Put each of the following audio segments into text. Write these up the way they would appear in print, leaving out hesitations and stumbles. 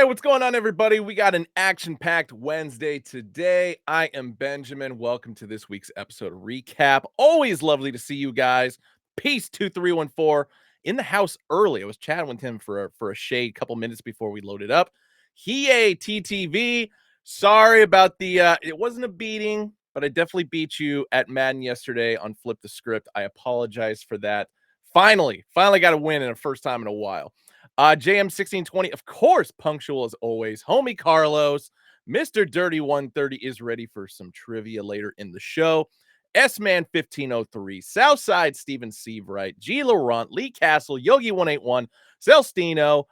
what's going on, everybody? We got an action-packed Wednesday today. I am Benjamin. Welcome to this week's episode of ReCap. Always lovely to see you guys. Peace 2314 in the house early. I was chatting with him for a shade a couple minutes before we loaded up. TTV. Sorry about the it wasn't a beating, but I definitely beat you at Madden yesterday on Flip the Script. I apologize for that. Finally got a win in the first time in a while. JM1620, of course, punctual as always. Homie Carlos, Mr. Dirty 130 is ready for some trivia later in the show. S-Man 1503, Southside Steven Seavright, G. Laurent, Lee Castle, Yogi 181, Celestino,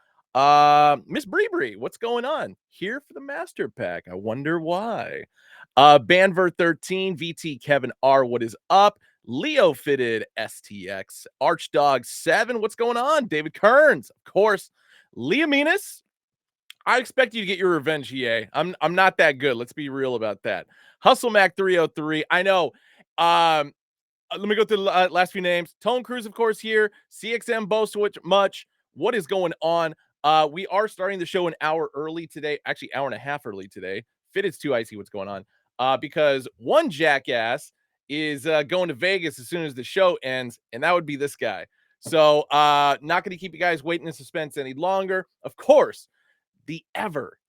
Miss Bree, what's going on? Here for the Master Pack. I wonder why. Banver 13, VT Kevin R, what is up? Leo Fitted STX, Archdog 7, what's going on? David Kearns, of course. Liaminus, I expect you to get your revenge, EA. I'm not that good. Let's be real about that. Hustle Mac 303, I know. Let me go through the last few names. Tone Cruz, of course, here. CXM Boast much. What is going on? We are starting the show an hour early today. Actually, hour and a half early today. Fitted's too icy. What's going on? Because one jackass is going to Vegas as soon as the show ends, and that would be this guy. So not going to keep you guys waiting in suspense any longer. Of course, the ever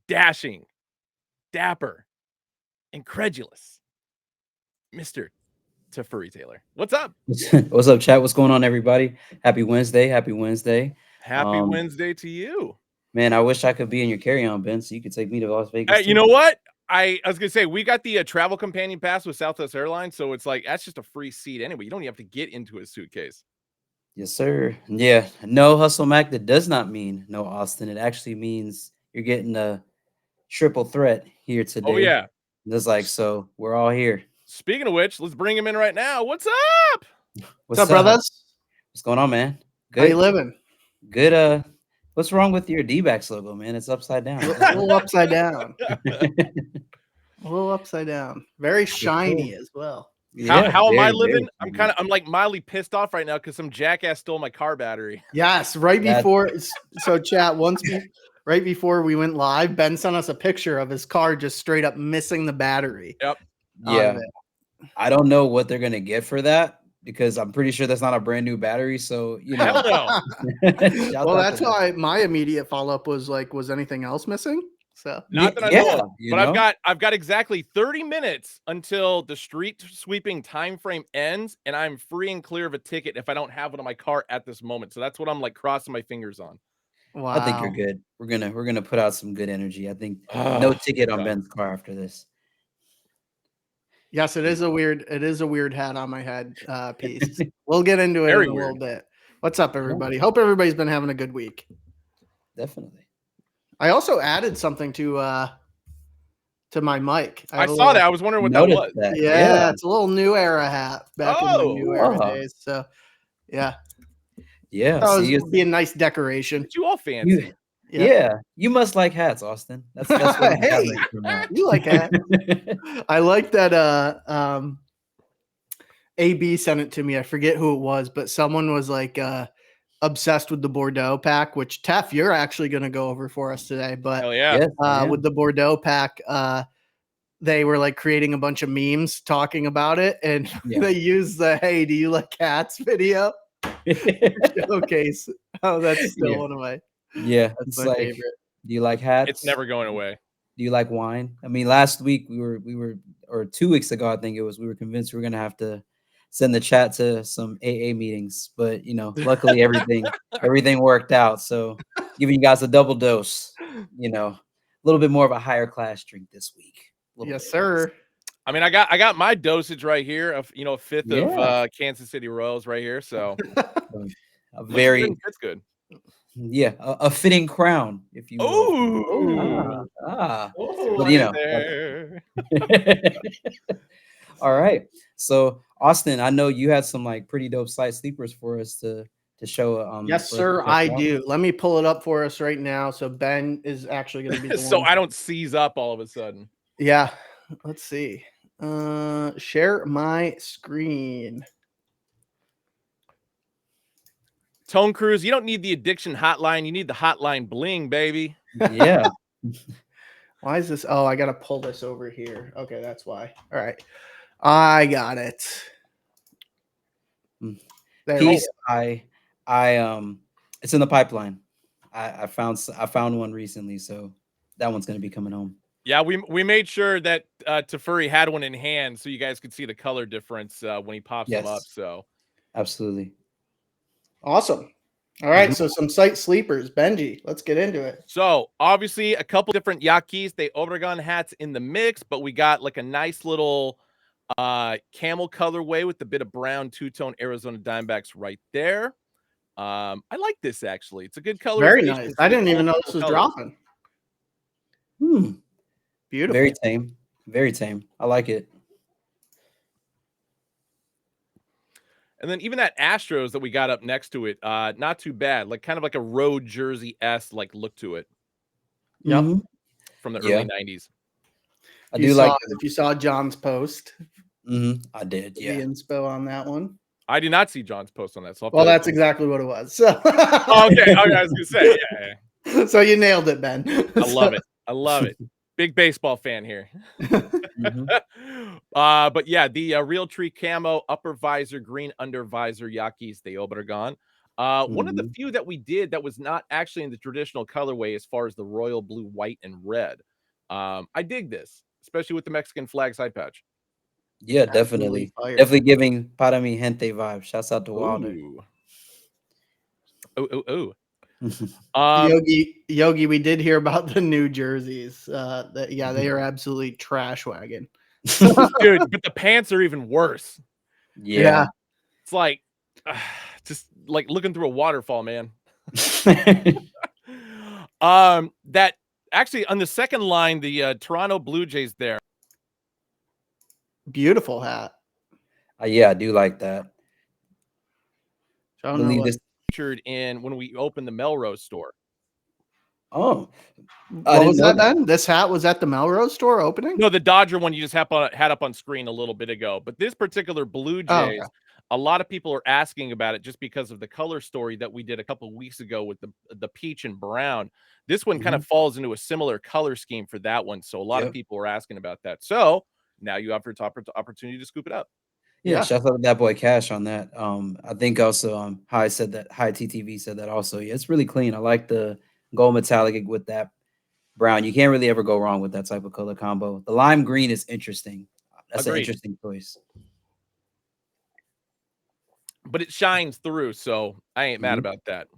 dashing, dapper, incredulous Mr. Tafuri Taylor. What's up? What's up, chat? What's going on, everybody? Happy Wednesday. Happy Wednesday. Happy Wednesday to you. Man, I wish I could be in your carry-on, Ben, so you could take me to Las Vegas. Hey, you know what? I was going to say, we got the travel companion pass with Southwest Airlines, so it's like, that's just a free seat anyway. You don't even have to get into a suitcase. Yes, sir. Yeah. No, Hustle Mac, that does not mean no, Austin. It actually means you're getting a triple threat here today. Oh, yeah. It's like, so we're all here. Speaking of which, let's bring him in right now. What's up? What's up, brothers? What's going on, man? Good. How you living? Good. What's wrong with your D-backs logo, man? It's upside down. A little upside down. A little upside down. Very shiny as well. Yeah, how am I living? I'm like mildly pissed off right now because some jackass stole my car battery. Yes, right before. So, chat, right before we went live, Ben sent us a picture of his car just straight up missing the battery. Yep. Yeah. I don't know what they're gonna get for that, because I'm pretty sure that's not a brand new battery. So, you know. Hell no. Well, that's why my immediate follow-up was like, was anything else missing? So not that I know of, but I've got exactly 30 minutes until the street sweeping time frame ends, and I'm free and clear of a ticket if I don't have one on my car at this moment. So that's what I'm like crossing my fingers on. Wow. I think you're good. We're gonna put out some good energy. I think no ticket on Ben's car after this. Yes, it is a weird hat on my head piece. We'll get into it in a little bit. What's up, everybody? Hope everybody's been having a good week. Definitely. I also added something to my mic. I saw that. I was wondering what that was. Yeah, it's a little new era hat back in the new era days. So yeah. Yeah. It would be a nice decoration. You all fancy. Yeah, you must like hats, Austin. That's what hey, you like hats. I like that AB sent it to me. I forget who it was, but someone was like obsessed with the Bordeaux Pack, which Tef, you're actually going to go over for us today. But hell yeah. With the Bordeaux Pack, they were like creating a bunch of memes talking about it, and they used the "Hey, do you like hats?" video showcase. Oh, that's still one of my. Yeah, that's it's my like, favorite. Do you like hats? It's never going away. Do you like wine? I mean, last week we were, or 2 weeks ago, I think it was, we were convinced we were gonna have to send the chat to some AA meetings, but you know, luckily everything worked out. So giving you guys a double dose, you know, a little bit more of a higher class drink this week. Yes, sir. I mean, I got my dosage right here of a fifth of Kansas City Royals right here. So that's good. Yeah, a fitting crown, if you will. But you know. All right. So Austin, I know you had some like pretty dope side sleepers for us to show. Yes, sir, I do. Let me pull it up for us right now. So Ben is actually going to be the so I don't seize up all of a sudden. Yeah. Let's see. Share my screen. Tone Cruise, you don't need the addiction hotline. You need the hotline bling, baby. Yeah. Why is this? Oh, I got to pull this over here. Okay, that's why. All right. I got it. There Peace. It's in the pipeline. I found one recently, so that one's going to be coming home. Yeah, we made sure that Tefuri had one in hand so you guys could see the color difference when he pops them up. So absolutely. Awesome. All right, so some site sleepers. Benji, let's get into it. So obviously a couple different Yaquis de Obregon hats in the mix, but we got like a nice little camel colorway with a bit of brown two-tone Arizona Diamondbacks right there. I like this actually. It's a good color. Very nice. I didn't even know this was dropping. Beautiful. Very tame. Very tame. I like it. And then even that Astros that we got up next to it, not too bad. Like kind of like a road jersey-esque like look to it. Yep. From the early 90s. I do like if you saw John's post. I did. Yeah. The inspo on that one. I did not see John's post on that. So well, that's exactly what it was. So. Okay. I was gonna say, yeah. So you nailed it, Ben. I love it. I love it. Big baseball fan here. But yeah, the Real Tree camo upper visor, green under visor Yaquis de Obregon. One of the few that we did that was not actually in the traditional colorway as far as the royal blue, white, and red. I dig this, especially with the Mexican flag side patch. Yeah, definitely. Definitely giving Para Mi Gente vibes. Shouts out to Wilder. Yogi, we did hear about the new jerseys. They are absolutely trash wagon. Dude, but the pants are even worse. Yeah. It's like just like looking through a waterfall, man. That actually on the second line, the Toronto Blue Jays there. Beautiful hat. Yeah, I do like that. I believe this featured in when we opened the Melrose store. Oh, what was that then? This hat was at the Melrose store opening? No, the Dodger one you just had up on screen a little bit ago. But this particular Blue Jays, a lot of people are asking about it just because of the color story that we did a couple of weeks ago with the peach and brown. This one kind of falls into a similar color scheme for that one. So a lot of people are asking about that. So now you have your opportunity to scoop it up. Yeah, shout out to that boy Cash on that. I think also High TTV said that also. Yeah, it's really clean. I like the gold metallic with that brown. You can't really ever go wrong with that type of color combo. The lime green is interesting. That's an interesting choice. But it shines through, so I ain't mad about that.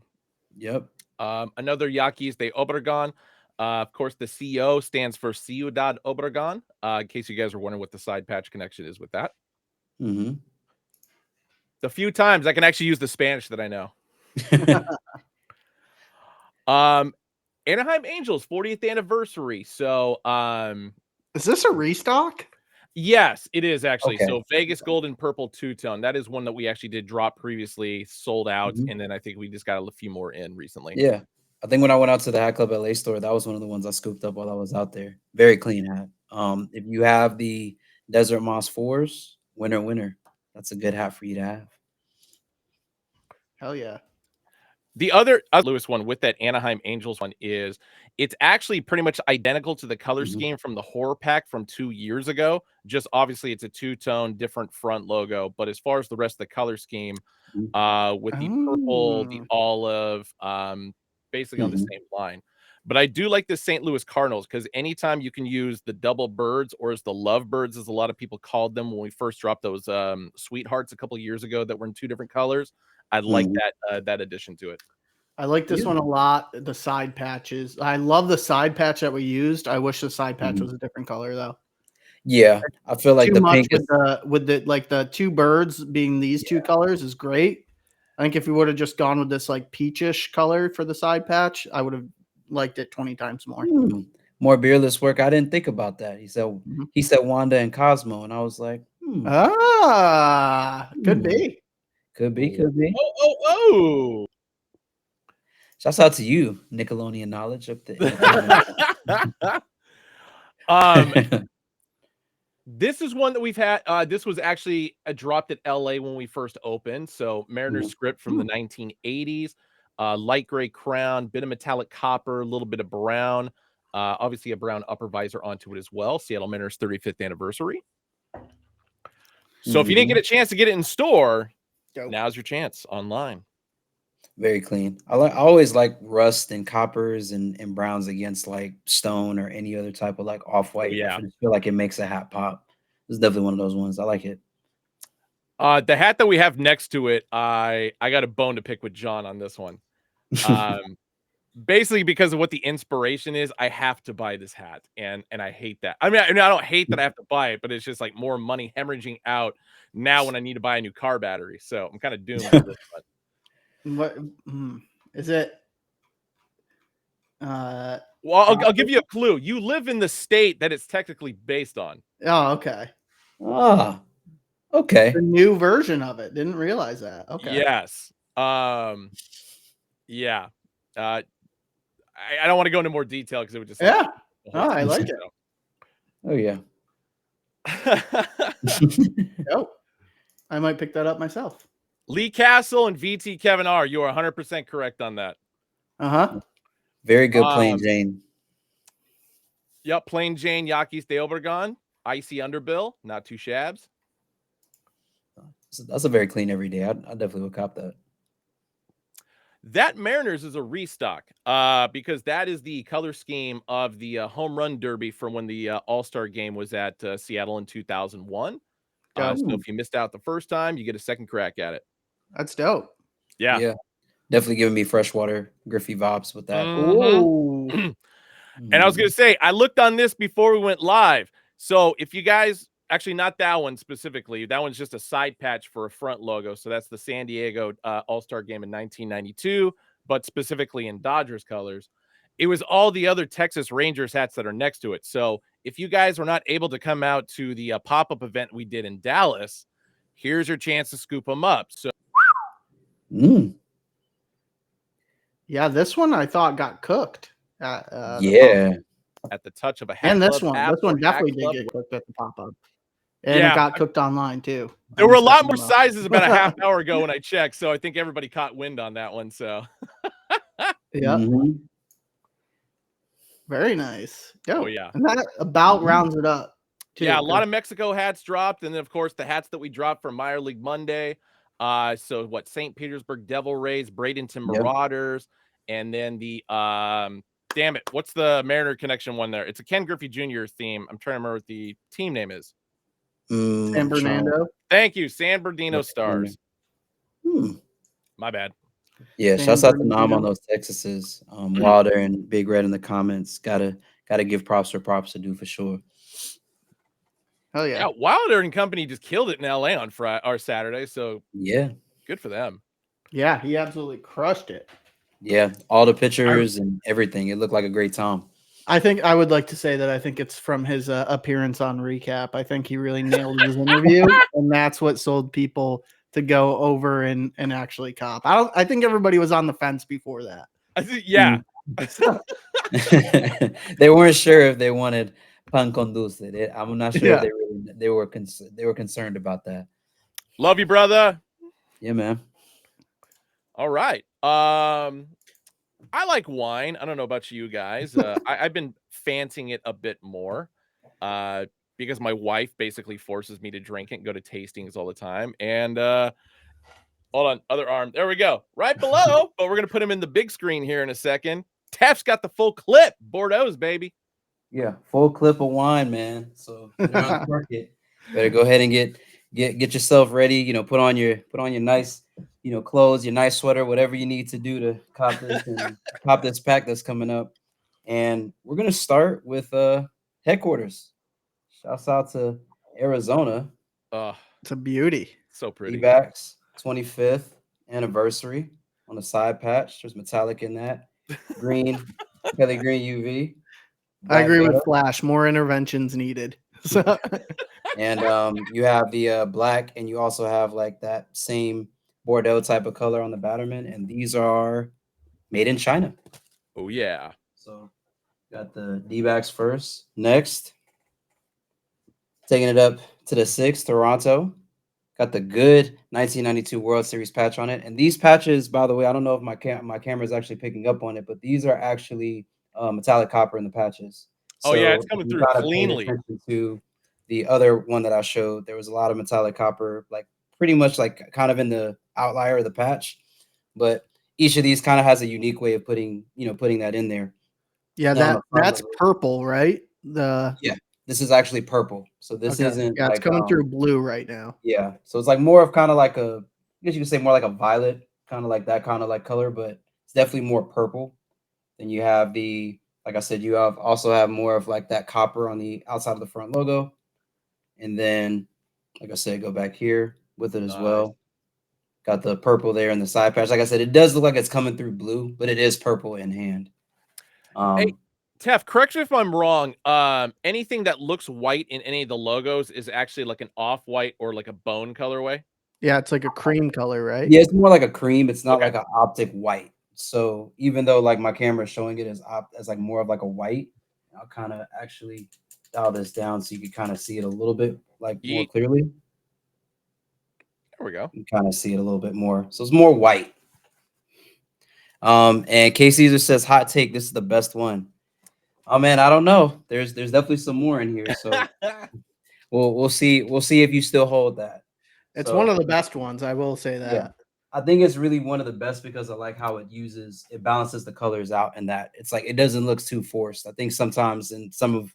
Yep. Another Yaquis de Obregon. Of course, the CO stands for Ciudad Obregon. In case you guys are wondering what the side patch connection is with that. The few times I can actually use the Spanish that I know. Anaheim Angels 40th anniversary. So is this a restock? Yes, it is actually. So Vegas gold and purple two-tone. That is one that we actually did drop previously, sold out, and then I think we just got a few more in recently. Yeah. I think when I went out to the Hat Club LA store, that was one of the ones I scooped up while I was out there. Very clean hat. If you have the Desert Moss 4s, winner. That's a good hat for you to have. Hell yeah. The other Lewis one with that Anaheim Angels one is it's actually pretty much identical to the color scheme from the horror pack from 2 years ago. Just obviously it's a two-tone different front logo. But as far as the rest of the color scheme, with the purple, the olive, basically on the same line. But I do like the St. Louis Cardinals because anytime you can use the double birds, or as the love birds, as a lot of people called them when we first dropped those sweethearts a couple of years ago that were in 2 different colors. I like that addition to it. I like this one a lot. The side patches. I love the side patch that we used. I wish the side patch was a different color though. Yeah, I feel like the pink with the 2 birds being these 2 colors is great. I think if we would have just gone with this like peachish color for the side patch, I would have liked it 20 times more. More beerless work. I didn't think about that. He said Wanda and Cosmo, and I was like, could be. Could be. Oh. Shouts out to you, Nickelodeon knowledge up there. This is one that we've had. This was actually dropped at LA when we first opened. So Mariners script from the 1980s, light gray crown, bit of metallic copper, a little bit of brown, obviously a brown upper visor onto it as well. Seattle Mariners 35th anniversary. So if you didn't get a chance to get it in store, now's your chance online. Very clean. I always like rust and coppers and browns against like stone or any other type of like off-white. Yeah. I just feel like it makes a hat pop. It's definitely one of those ones. I like it. The hat that we have next to it, I got a bone to pick with John on this one. Basically because of what the inspiration is, I have to buy this hat, and I hate that. I mean, I don't hate that I have to buy it, but it's just like more money hemorrhaging out now when I need to buy a new car battery. So I'm kind of doomed for this one. What is it? Well, I'll give you a clue. You live in the state that it's technically based on. Oh, okay. Ah, okay. The new version of it. Didn't realize that. Okay. Yes. Yeah. I don't want to go into more detail because it would just I like it. Oh yeah. Oh, I might pick that up myself. Lee Castle and VT Kevin R. You are 100% correct on that. Very good, Plain Jane. Yep, Plain Jane, Yakis de Obregon, icy underbill, not too shabs. That's a very clean everyday. I definitely would cop that. That Mariners is a restock because that is the color scheme of the home run derby from when the All-Star game was at Seattle in 2001. So if you missed out the first time, you get a second crack at it. That's dope. Yeah. Definitely giving me freshwater Griffey vibes with that. Ooh. And I was going to say, I looked on this before we went live. So if you guys, actually not that one specifically, that one's just a side patch for a front logo. So that's the San Diego All-Star game in 1992, but specifically in Dodgers colors. It was all the other Texas Rangers hats that are next to it. So if you guys were not able to come out to the pop-up event we did in Dallas, here's your chance to scoop them up. So, yeah, this one I thought got cooked. At the touch of a hat. And this one definitely did get cooked at the pop-up. And it got cooked online too. There were a lot more sizes about a half hour ago when I checked, so I think everybody caught wind on that one. So, very nice. Oh yeah, and that about rounds it up. Too, a lot of Mexico hats dropped, and then of course the hats that we dropped from Minor League Monday. So what? St. Petersburg Devil Rays, Bradenton Marauders, and then the damn it, what's the Mariner Connection one there? It's a Ken Griffey Jr. theme. I'm trying to remember what the team name is. San Bernardino. Thank you, San Bernardino Stars. My bad. Yeah, shouts out to Nam on those Texases. Wilder and Big Red in the comments. Gotta give props where props to do for sure. Oh yeah. Wilder and company just killed it in LA on Friday or Saturday. So good for them. Yeah, he absolutely crushed it. Yeah, all the pictures and everything. It looked like a great time. I think I would like to say that I think it's from his appearance on Recap. I think he really nailed his interview, and that's what sold people to go over and actually cop. I think everybody was on the fence before that. Yeah. They weren't sure if they wanted pan con dulce. I'm not sure if they were concerned about that. Love you, brother. Yeah, man. All right. I like wine. I don't know about you guys. I've been fancying it a bit more because my wife basically forces me to drink it and go to tastings all the time. And hold on, other arm. There we go. Right below, but we're going to put him in the big screen here in a second. Taft's got the full clip. Bordeaux's, baby. Yeah, full clip of wine, man. So better go ahead and get yourself ready. You know, put on your nice, clothes, your nice sweater, whatever you need to do to cop this and cop this pack that's coming up. And we're gonna start with headquarters. Shouts out to Arizona. It's a beauty. So pretty. D-backs 25th anniversary on the side patch. There's metallic in that. Green, Kelly Green UV. I agree with Flash. More interventions needed. So. And you have the black, and you also have like that same Bordeaux type of color on the batterman, and these are made in China. Oh yeah. So got the D-backs first. Next, Taking it up to the 6th, Toronto. Got the good 1992 World Series patch on it. And these patches, by the way, I don't know if my camera is actually picking up on it, but these are actually metallic copper in the patches. Oh yeah, So it's coming if you through kind of paid cleanly. attention to the other one that I showed, there was a lot of metallic copper, like pretty much like kind of in the outlier of the patch. But each of these kind of has a unique way of putting that in there. Yeah, Now on the front that's of it, purple, right? yeah, this is actually purple. So this Okay. isn't Yeah, it's like coming through blue right now. yeah. So it's like more of kind of like I guess you could say more like a violet, kind of like that kind of like color, but it's definitely more purple. Then you have like I said, you also have more of like that copper on the outside of the front logo. And then, like I said, go back here with it as well. Got the purple there in the side patch. Like I said, it does look like it's coming through blue, but it is purple in hand. Hey, Tef, correct me if I'm wrong. Anything that looks white in any of the logos is actually like an off-white or like a bone colorway. Yeah, it's like a cream color, right? Yeah, it's more like a cream. It's not Okay. like an optic white. So even though like my camera is showing it as like more of like a white, I'll kind of actually dial this down so you can kind of see it a little bit like more clearly. There we go. You kind of see it a little bit more. So it's more white. And K Caesar says, hot take, this is the best one. Oh man, I don't know. There's definitely some more in here. So we'll see. We'll see if you still hold that. It's one of the best ones, I will say that. Yeah. I think it's really one of the best because I like how it balances the colors out, and that it's like it doesn't look too forced. I think sometimes in some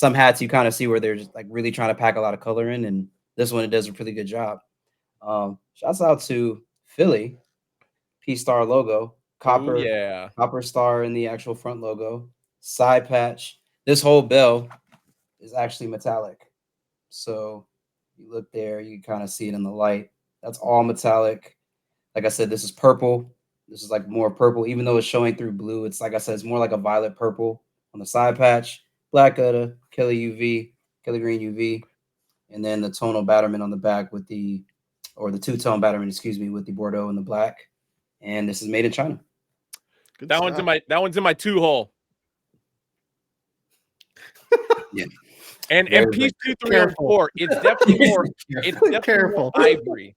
hats you kind of see where they're just like really trying to pack a lot of color in, and this one it does a pretty good job. Shouts out to Philly, P Star logo, copper, copper star in the actual front logo, side patch. This whole bell is actually metallic. So you look there, you kind of see it in the light. That's all metallic. Like I said, this is purple. This is like more purple, even though it's showing through blue. It's like I said, it's more like a violet purple on the side patch, black Kelly UV, Kelly green UV, and then the tonal batterment on the back with the two-tone batterment, excuse me, with the Bordeaux and the black. And this is made in China. Good that one's in my 2-hole. Yeah. And piece 2314, it's definitely more more ivory.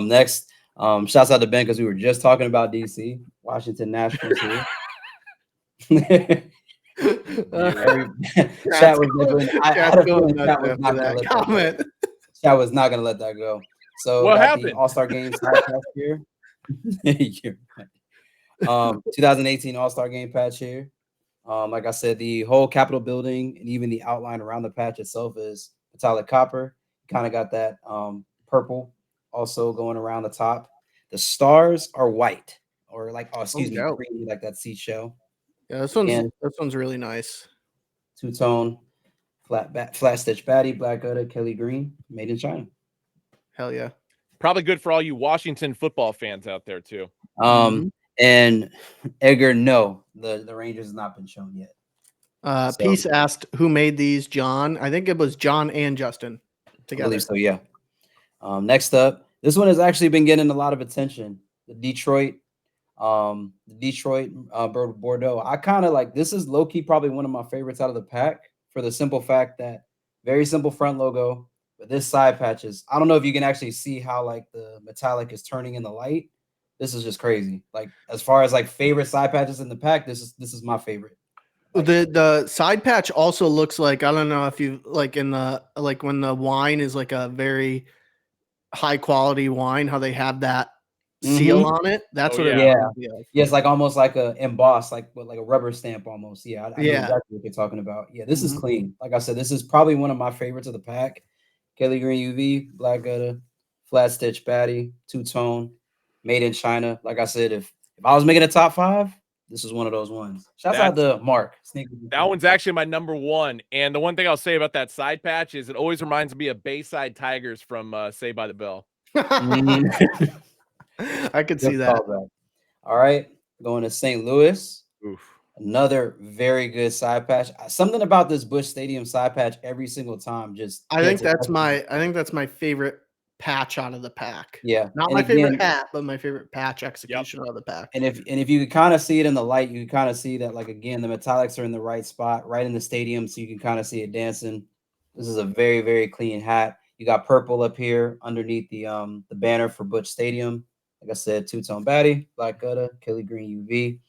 Next, shouts out to Ben because we were just talking about DC, Washington Nationals here. Chat was not gonna let that go. So what got happened? The All-Star Game patch here. 2018 All-Star Game patch here. Like I said, the whole Capitol building and even the outline around the patch itself is metallic copper. Kind of got that purple also going around the top. The stars are white, or like green, like that seashell. Yeah, this one's really nice. Two-tone flat stitch baddie, black Kelly green, made in China. Hell yeah. Probably good for all you Washington football fans out there too. And Edgar, no, the Rangers has not been shown yet. Peace asked who made these, John. I think it was John and Justin together. I believe so, yeah. Next up, this one has actually been getting a lot of attention. The Detroit Bordeaux. I kind of like, this is low-key probably one of my favorites out of the pack for the simple fact that very simple front logo, but this side patches, I don't know if you can actually see how like the metallic is turning in the light. This is just crazy. Like as far as like favorite side patches in the pack, this is my favorite. Like, the side patch also looks like, I don't know if you like in the like when the wine is like a very high quality wine, how they have that seal on it. That's what it reminds me of. Yeah, it's like almost like a embossed, like a rubber stamp almost. Yeah, I know exactly what you're talking about. Yeah, this is clean. Like I said, this is probably one of my favorites of the pack. Kelly green UV, black flat stitch baddie, two-tone, made in China. Like I said, if I was making a top 5, this is one of those ones. Shouts out to Mark. That one's actually my number 1. And the one thing I'll say about that side patch is it always reminds me of Bayside Tigers from Saved by the Bell. I could see that. All right, going to St. Louis. Oof. Another very good side patch. Something about this Busch Stadium side patch every single time. I think that's my favorite patch out of the pack. Yeah. Not And my favorite again, hat, but my favorite patch execution out of the pack. and if you could kind of see it in the light, you can kind of see that, like, again, the metallics are in the right spot, right in the stadium, so you can kind of see it dancing. This is a very, very clean hat. You got purple up here underneath the banner for Butch Stadium. Like I said, two-tone baddie, black gutta, Kelly green UV.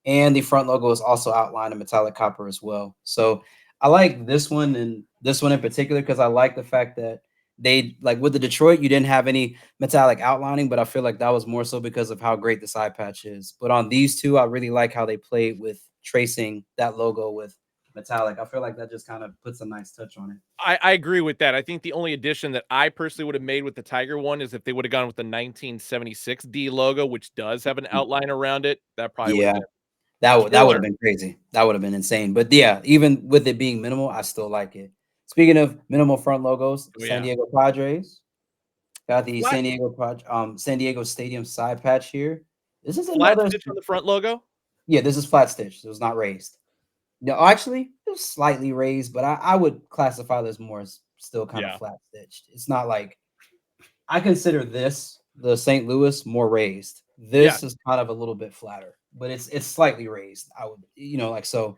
And the front logo is also outlined in metallic copper as well. So I like this one and this one in particular because I like the fact that they, like with the Detroit, you didn't have any metallic outlining, but I feel like that was more so because of how great the side patch is. But on these two, I really like how they played with tracing that logo with metallic. I feel like that just kind of puts a nice touch on it. I agree with that. I think the only addition that I personally would have made with the Tiger one is if they would have gone with the 1976 D logo, which does have an outline around it. That probably would have Yeah, been that would killer. have been crazy. That would have been insane. But yeah, even with it being minimal, I still like it. Speaking of minimal front logos, Oh, San yeah. Diego Padres got the Flat, San Diego Stadium side patch here. This is flat another. stitch on the front logo. Yeah, this is flat stitch. It was not raised. No, actually, it was slightly raised, but I would classify this more as still kind of Yeah. flat stitched. It's not like, I consider this, the St. Louis, more raised. This is kind of a little bit flatter, but it's slightly raised. I would, like so.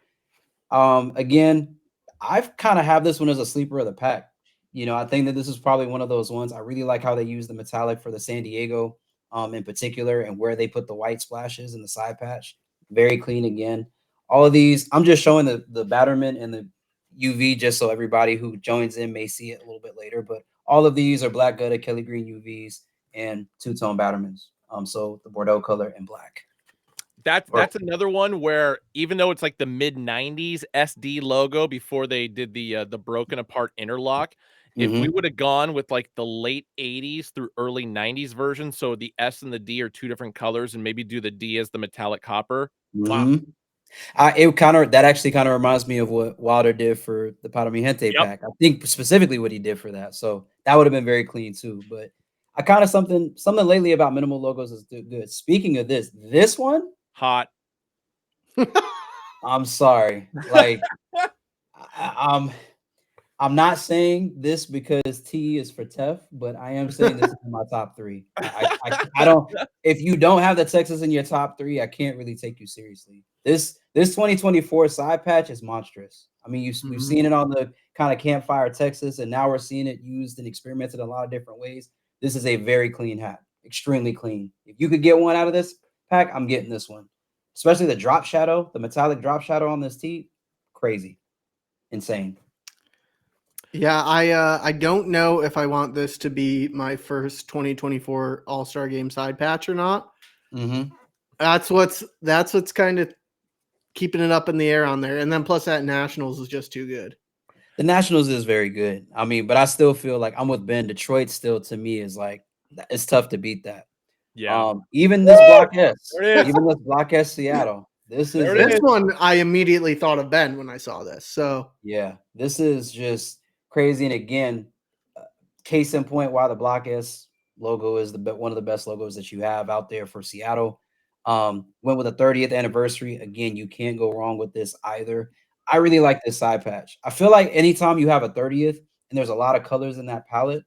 Again, I've kind of have this one as a sleeper of the pack. I think that this is probably one of those ones. I really like how they use the metallic for the San Diego, in particular, and where they put the white splashes in the side patch. Very clean again. All of these, I'm just showing the Batterman and the UV just so everybody who joins in may see it a little bit later. But all of these are black gutta, Kelly green UVs, and two-tone Battermans. So the Bordeaux color and black. That's another one where even though it's like the mid 90s SD logo before they did the broken apart interlock, if we would have gone with like the late 80s through early 90s version, so the S and the D are two different colors and maybe do the D as the metallic copper. Wow. That actually kind of reminds me of what Wilder did for the Para Mi Gente pack. I think specifically what he did for that. So that would have been very clean too. But I kind of something lately about minimal logos is good. Speaking of this one, hot. I'm sorry. Like I'm not saying this because T is for Tef, but I am saying this is in my top three. I don't. If you don't have the Texas in your top three, I can't really take you seriously. This 2024 side patch is monstrous. I mean, we've seen it on the kind of campfire Texas, and now we're seeing it used and experimented in a lot of different ways. This is a very clean hat, extremely clean. If you could get one out of this pack, I'm getting this one. Especially the drop shadow, the metallic drop shadow on this tee, crazy, insane. Yeah, I don't know if I want this to be my first 2024 All-Star Game side patch or not. That's what's kind of keeping it up in the air on there. And then plus that Nationals is just too good. The Nationals is very good. I mean, but I still feel like I'm with Ben. Detroit still to me is like, it's tough to beat that. Yeah. Even this Block S, even this Block S Seattle. This one I immediately thought of Ben when I saw this. So yeah, this is just crazy. And again, case in point why the Block S logo is one of the best logos that you have out there for Seattle. Went with the 30th anniversary. Again, you can't go wrong with this either. I really like this side patch. I feel like anytime you have a 30th and there's a lot of colors in that palette,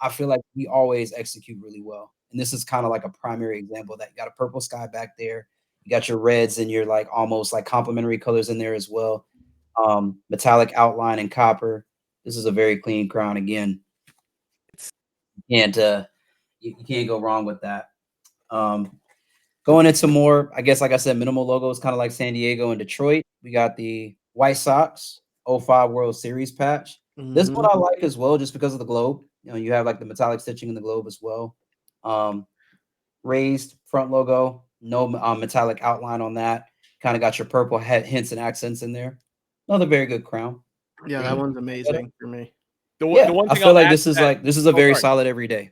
I feel like we always execute really well. And this is kind of like a primary example of that. You got a purple sky back there. You got your reds and your like almost like complementary colors in there as well. Metallic outline and copper. This is a very clean crown again. You can't go wrong with that. Going into more, I guess, like I said, minimal logos, kind of like San Diego and Detroit. We got the White Sox 05 World Series patch. This one I like as well, just because of the globe. You have like the metallic stitching in the globe as well. Raised front logo, no metallic outline on that. Kind of got your purple hints and accents in there. Another very good crown. Yeah, that one's amazing for me. The one thing I feel like this is a very solid everyday.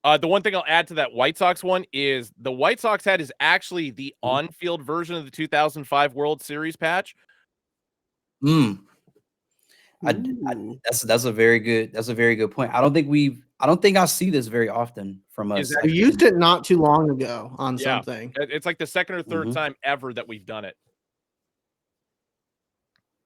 The one thing I'll add to that White Sox one is the White Sox hat is actually the on-field version of the 2005 World Series patch. That's a very good point. I don't think I see this very often from us. We used it not too long ago on something. It's like the second or third time ever that we've done it.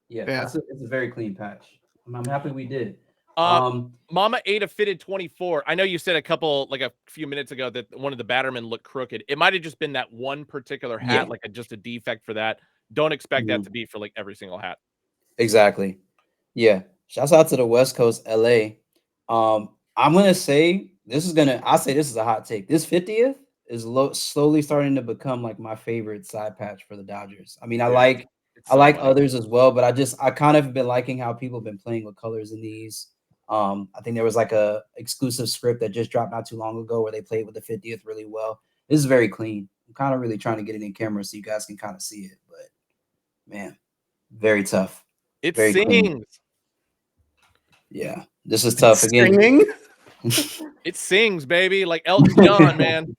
Yeah. It's a very clean patch. I'm happy we did. Mama ate a fitted 24. I know you said a few minutes ago that one of the Battermen looked crooked. It might have just been that one particular hat, just a defect for that. Don't expect that to be for like every single hat. Exactly. Yeah. Shouts out to the West Coast, LA. I'm gonna say I'll say this is a hot take. This 50th is slowly starting to become like my favorite side patch for the Dodgers. I mean, I like others as well, but I kind of been liking how people have been playing with colors in these. I think there was like a exclusive script that just dropped not too long ago where they played with the 50th really well. This is very clean. I'm kind of really trying to get it in camera so you guys can kind of see it, but man, very tough. It very sings. Clean. Yeah, this is tough again. Singing? It sings, baby, like Elton John, man.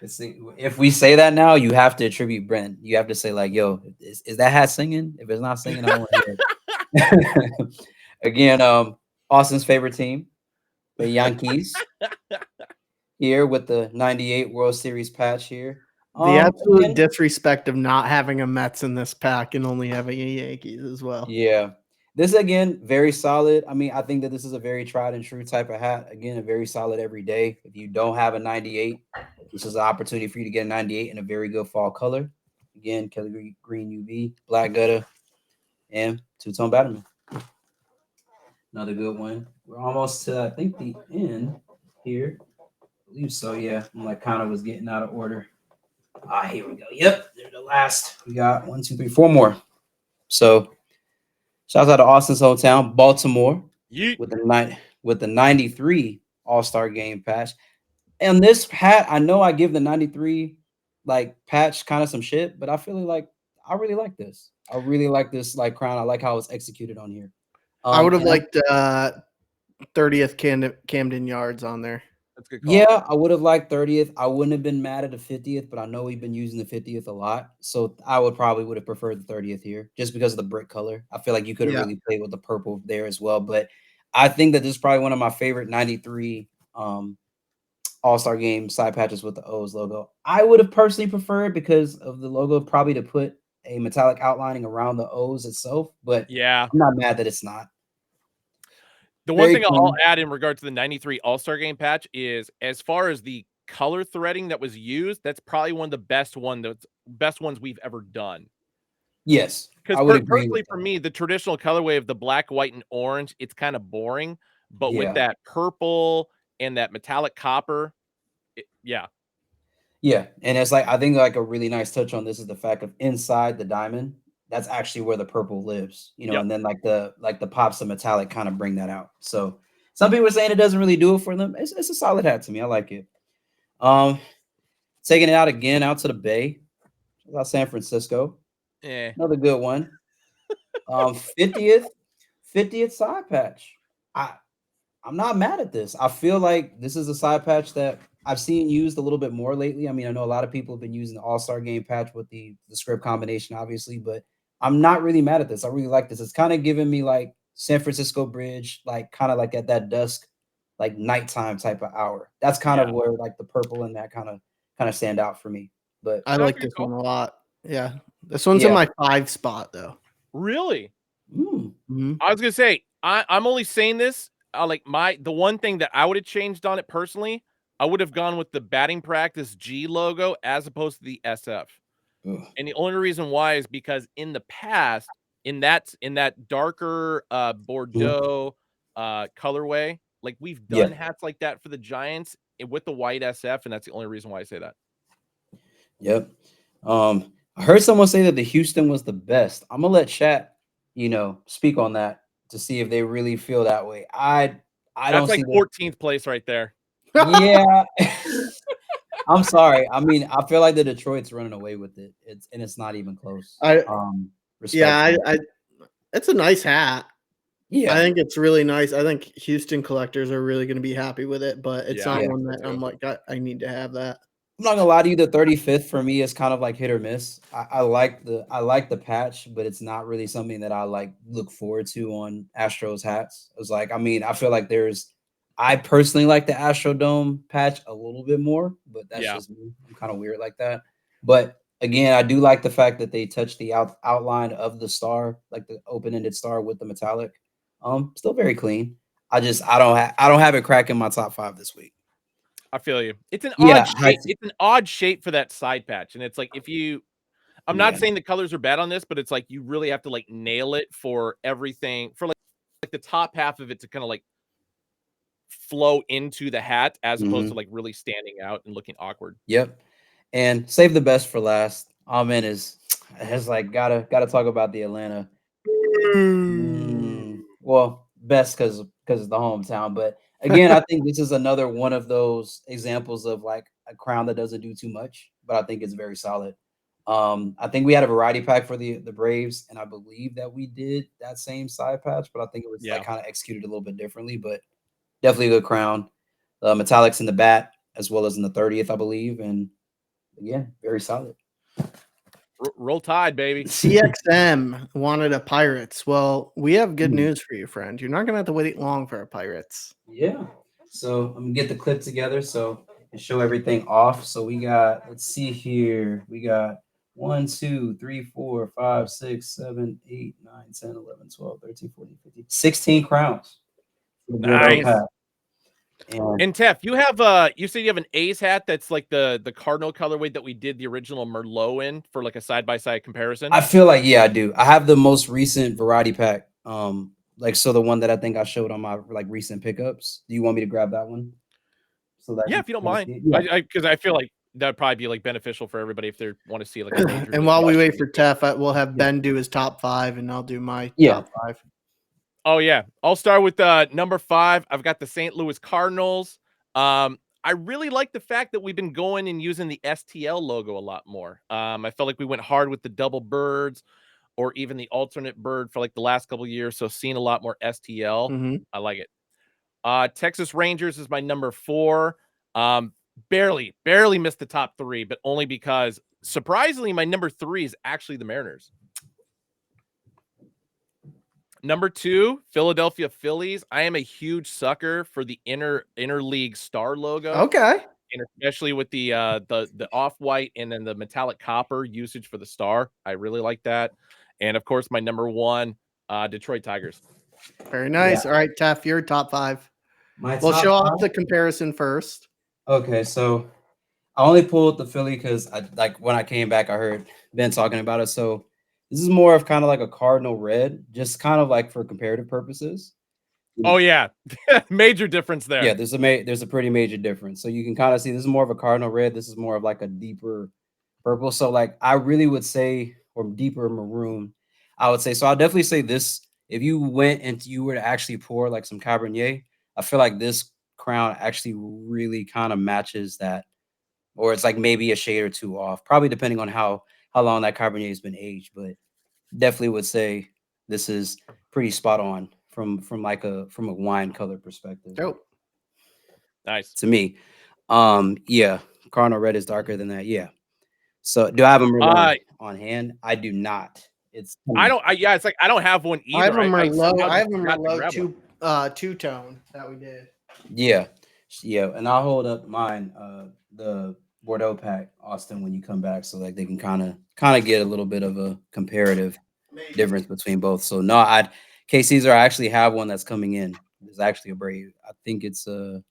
If we say that now, you have to attribute Brent. You have to say like, "Yo, is that hat singing? If it's not singing, I don't want to hear it." Again, Austin's favorite team, the Yankees, here with the '98 World Series patch here. The absolute disrespect of not having a Mets in this pack and only having a Yankees as well. Yeah. This, again, very solid. I mean, I think that this is a very tried and true type of hat. Again, a very solid every day. If you don't have a 98, this is an opportunity for you to get a 98 in a very good fall color. Again, Kelly Green UV, black gutter, and two-tone Batterman. Another good one. We're almost to, I think, the end here. I believe so, yeah. I'm like kind of was getting out of order. Here we go. Yep, they're the last. We got 1, 2, 3, 4 more. So, shouts out to Austin's hometown, Baltimore, with the 93 All-Star Game patch. And this hat, I know I give the 93 like patch kind of some shit, but I feel like I really like this. I really like this like crown. I like how it's executed on here. I would have liked 30th Camden Yards on there. That's a good call. Yeah, I would have liked 30th. I wouldn't have been mad at the 50th, but I know we've been using the 50th a lot. So I would have preferred the 30th here just because of the brick color. I feel like you could have really played with the purple there as well. But I think that this is probably one of my favorite 93 All-Star Game side patches with the O's logo. I would have personally preferred because of the logo probably to put a metallic outlining around the O's itself. But yeah, I'm not mad that it's not. The one thing I'll add in regard to the 93 All-Star Game patch is as far as the color threading that was used, that's probably one of the best ones we've ever done. Yes. Because personally for me, the traditional colorway of the black, white, and orange, it's kind of boring. But with that purple and that metallic copper, yeah. Yeah. And it's like I think like a really nice touch on this is the fact of inside the diamond. That's actually where the purple lives, and then like the pops of metallic kind of bring that out. So some people are saying it doesn't really do it for them. It's a solid hat to me. I like it. Taking it out again out to the Bay, about San Francisco. Another good one. 50th side patch. I'm not mad at this. I feel like this is a side patch that I've seen used a little bit more lately. I mean, I know a lot of people have been using the All-Star Game patch with the script combination, obviously, but I'm not really mad at this. I really like this. It's kind of giving me like San Francisco Bridge, like kind of like at that dusk, like nighttime type of hour. That's kind of where like the purple and that kind of stand out for me. But I like this one a lot. Yeah. This one's in my 5 spot though. Really? Mm-hmm. I was gonna say, I'm only saying this. The one thing that I would have changed on it personally, I would have gone with the batting practice G logo as opposed to the SF. Ugh. And the only reason why is because in the past, in that darker Bordeaux colorway, like we've done hats like that for the Giants with the white SF, and that's the only reason why I say that. Yep. I heard someone say that the Houston was the best. I'm gonna let chat, speak on that to see if they really feel that way. I don't see 14th place right there. Yeah. I'm sorry. I mean, I feel like the Detroit's running away with it. It's not even close. It's a nice hat. Yeah, I think it's really nice. I think Houston collectors are really going to be happy with it, but it's not one that I'm like, I need to have that. I'm not gonna lie to you. The 35th for me is kind of like hit or miss. I like the patch, but it's not really something that I like look forward to on Astros hats. It's like, I mean, I feel like I personally like the Astrodome patch a little bit more, but that's just me. I'm kind of weird like that. But again, I do like the fact that they touched the outline of the star, like the open-ended star with the metallic. Still very clean. I don't have it cracking my top 5 this week. I feel you. It's an Yeah, odd shape. It's an odd shape for that side patch, and it's like if you. I'm not saying the colors are bad on this, but it's like you really have to like nail it for everything for like the top half of it to kind of like flow into the hat as opposed to like really standing out and looking awkward. Yep. And save the best for last. Amen has like gotta talk about the Atlanta. Well, best because it's the hometown. But again, I think this is another one of those examples of like a crown that doesn't do too much, but I think it's very solid. I think we had a variety pack for the Braves, and I believe that we did that same side patch, but I think it was like kind of executed a little bit differently, but definitely a good crown. Metallics in the bat as well as in the 30th, I believe, and again, very solid. Roll Tide, baby. CXM wanted a Pirates. Well, we have good news for you, friend. You're not gonna have to wait long for a Pirates. Yeah. So I'm gonna get the clip together and show everything off. So we got, let's see here. We got 1, 2, 3, 4, 5, 6, 7, 8, 9, 10, 11, 12, 13, 14, 15, 16 crowns. Nice. And Tef, you have you said you have an A's hat that's like the Cardinal colorway that we did the original Merlot in for like a side-by-side comparison. I feel like I do. I have the most recent variety pack. Like so the one that I think I showed on my like recent pickups. Do you want me to grab that one? So that if you don't mind. Because I feel like that'd probably be like beneficial for everybody if they want to see like a major. And while we wait for Tef, we'll have Ben do his top 5 and I'll do my top 5. Oh yeah, I'll start with number 5. I've got the St. Louis Cardinals. I really like the fact that we've been going and using the STL logo a lot more. I felt like we went hard with the double birds or even the alternate bird for like the last couple of years. So seeing a lot more STL. I like it. Texas Rangers is my number 4. Barely missed the top 3, but only because surprisingly my number 3 is actually the Mariners. Number 2, Philadelphia Phillies. I am a huge sucker for the interleague star logo. Okay. And especially with the off-white and then the metallic copper usage for the star. I really like that. And of course, my number 1, Detroit Tigers. Very nice. All right, Tef, your top 5. We'll show off the comparison first. Okay, so I only pulled the Philly because I like when I came back, I heard Ben talking about it. So this is more of kind of like a cardinal red, just kind of like for comparative purposes. Oh yeah, major difference there. Yeah, there's a pretty major difference. So you can kind of see this is more of a cardinal red. This is more of like a deeper purple. So like I really would say, or deeper maroon, I would say. So I'll definitely say this. If you went and you were to actually pour like some Cabernet, I feel like this crown actually really kind of matches that, or it's like maybe a shade or 2 off, probably depending on how long that Cabernet has been aged, but definitely would say this is pretty spot on from a wine color perspective. Dope. Nice. To me. Yeah, Cardinal red is darker than that. Yeah. So do I have them on hand? I do not. It's like I don't have one either. I have a Merlot two-tone that we did. Yeah. And I'll hold up mine, the Bordeaux Pack, Austin, when you come back, so like they can kind of get a little bit of a comparative difference between both. So no, Caesar, I actually have one that's coming in. There's actually a Brave. I think it's is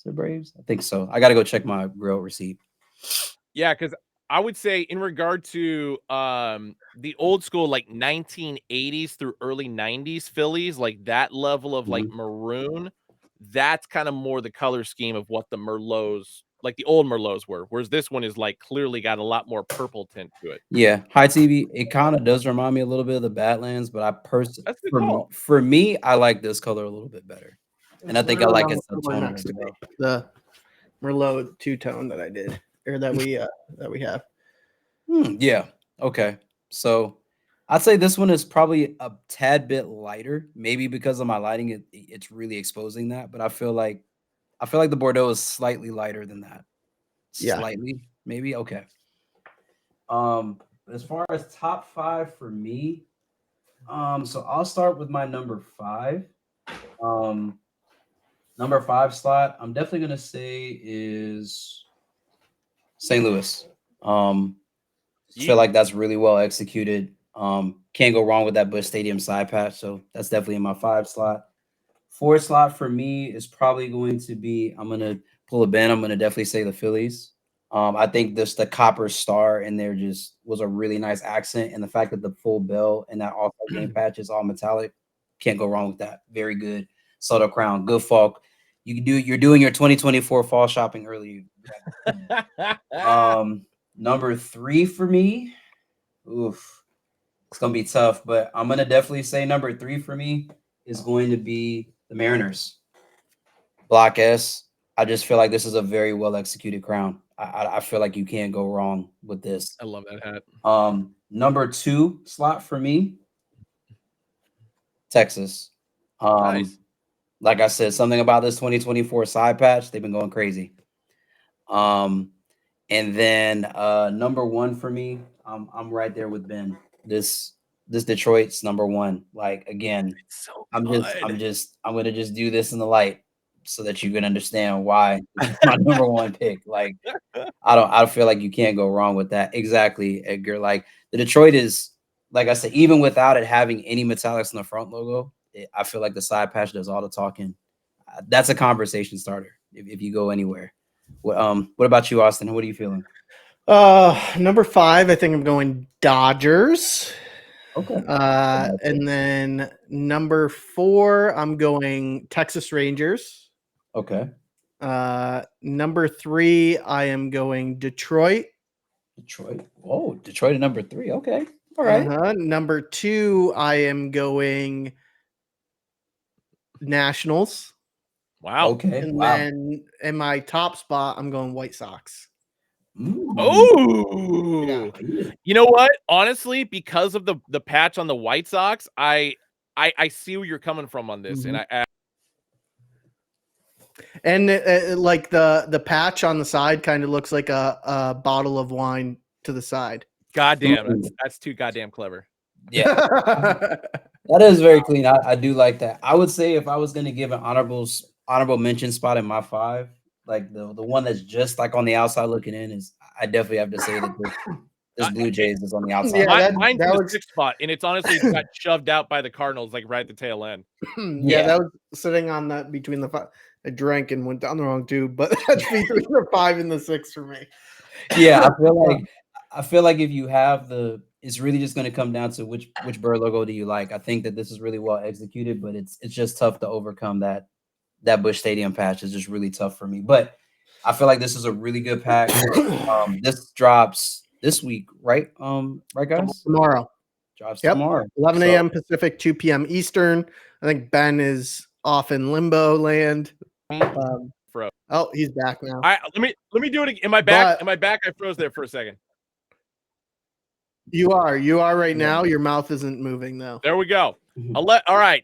it Braves? I think so. I got to go check my grill receipt. Yeah, because I would say in regard to the old school like 1980s through early 90s Phillies, like that level of like maroon, that's kind of more the color scheme of what the Merlots, like the old Merlots were. Whereas this one is like clearly got a lot more purple tint to it. Yeah, High TV, it kind of does remind me a little bit of the Badlands, but I personally, for me, I like this color a little bit better. And I think I like it next to me. The Merlot two-tone that I did, or that we have. Yeah. Okay. So I'd say this one is probably a tad bit lighter, maybe because of my lighting. It's really exposing that, but I feel like the Bordeaux is slightly lighter than that. Slightly, maybe. Okay. As far as top 5 for me, so I'll start with my number 5. Number 5 slot, I'm definitely gonna say is St. Louis. I feel like that's really well executed. Can't go wrong with that Busch Stadium side patch, so that's definitely in my 5 slot. Fourth slot for me is probably going to be. I'm gonna pull a Ben. I'm gonna definitely say the Phillies. I think the copper star in there just was a really nice accent, and the fact that the full bell and that all game patch is all metallic, can't go wrong with that. Very good. Subtle crown, good folk. You can do. You're doing your 2024 fall shopping early. Number 3 for me. Oof, it's gonna be tough, but I'm gonna definitely say number 3 for me is going to be the Mariners. Block S. I just feel like this is a very well executed crown. I feel like you can't go wrong with this. I love that hat. Number 2 slot for me, Texas. Nice. Like I said, something about this 2024 side patch, they've been going crazy. And then number 1 for me, I'm right there with Ben. This Detroit's number 1. Like again, So I'm gonna just do this in the light so that you can understand why this is my number 1 pick. Like I feel like you can't go wrong with that. Exactly, Edgar. Like the Detroit is, like I said, even without it having any metallics in the front logo, I feel like the side patch does all the talking. That's a conversation starter if you go anywhere. What about you, Austin? What are you feeling? Number 5, I think I'm going Dodgers. Okay. And then number 4, I'm going Texas Rangers. Okay. Number 3, I am going Detroit. Oh, Detroit at number 3. Okay. All right. Number 2, I am going Nationals. Wow. Okay. And then in my top spot, I'm going White Sox. Oh, Yeah. You know what? Honestly, because of the patch on the White Sox, I see where you're coming from on this, and like the patch on the side kind of looks like a bottle of wine to the side. Goddamn, that's too goddamn clever. Yeah, that is very clean. I do like that. I would say if I was going to give an honorable mention spot in my 5, like the one that's just like on the outside looking in, is I definitely have to say that this Blue Jays is on the outside. Yeah, mine's in the 6th spot, and it's honestly got shoved out by the Cardinals, like right at the tail end. Yeah, that was sitting on that between the 5. I drank and went down the wrong tube, but that's between the 5 and the 6 for me. Yeah, I feel like if you have it's really just going to come down to which bird logo do you like. I think that this is really well executed, but it's just tough to overcome that Busch Stadium patch is just really tough for me. But I feel like this is a really good pack. This drops this week, right? Right, guys? Tomorrow. Drops tomorrow. 11 a.m. Pacific, 2 p.m. Eastern. I think Ben is off in limbo land. Oh, he's back now. All right, let me do it again. Am I back? Am I back? I froze there for a second. You are right now. Your mouth isn't moving though. There we go. All right.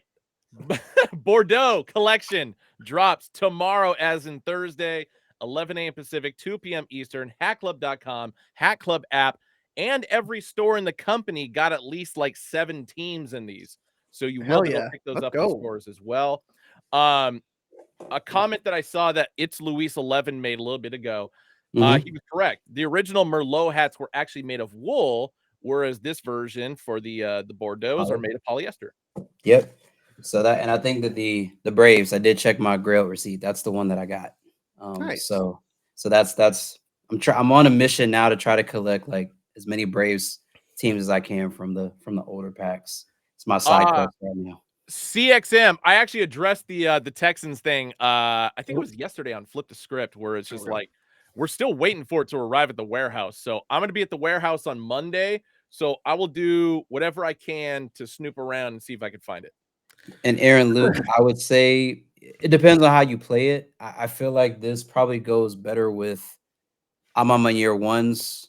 Bordeaux collection drops tomorrow, as in Thursday, 11 a.m. Pacific, 2 p.m. Eastern. HackClub.com, Hack Club app, and every store in the company got at least like 7 teams in these. So you will be able to pick those up in stores as well. A comment that I saw that It's Luis 11 made a little bit ago. He was correct. The original Merlot hats were actually made of wool, whereas this version for the Bordeaux are made of polyester. Yep. So that, and I think that the Braves, I did check my Grail receipt. That's the one that I got. Nice. So that's I'm on a mission now to try to collect like as many Braves teams as I can from the older packs. It's my side quest right now. CXM, I actually addressed the Texans thing. I think it was yesterday on Flip the Script, where it's just like we're still waiting for it to arrive at the warehouse. So I'm going to be at the warehouse on Monday. So I will do whatever I can to snoop around and see if I can find it. And Aaron Luke, I would say it depends on how you play it. I feel like this probably goes better with I'm on my year 1s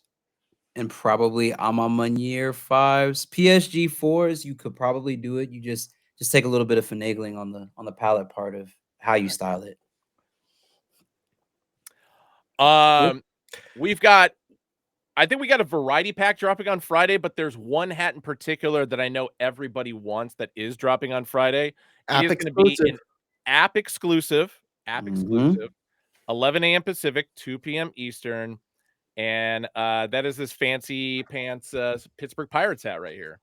and probably I'm on my year 5s. PSG 4s, you could probably do it. You just take a little bit of finagling on the palette part of how you style it. I think we got a variety pack dropping on Friday, but there's one hat in particular that I know everybody wants that is dropping on Friday. It is going to be an app exclusive, 11 a.m. Pacific, 2 p.m. Eastern. And that is this fancy pants Pittsburgh Pirates hat right here.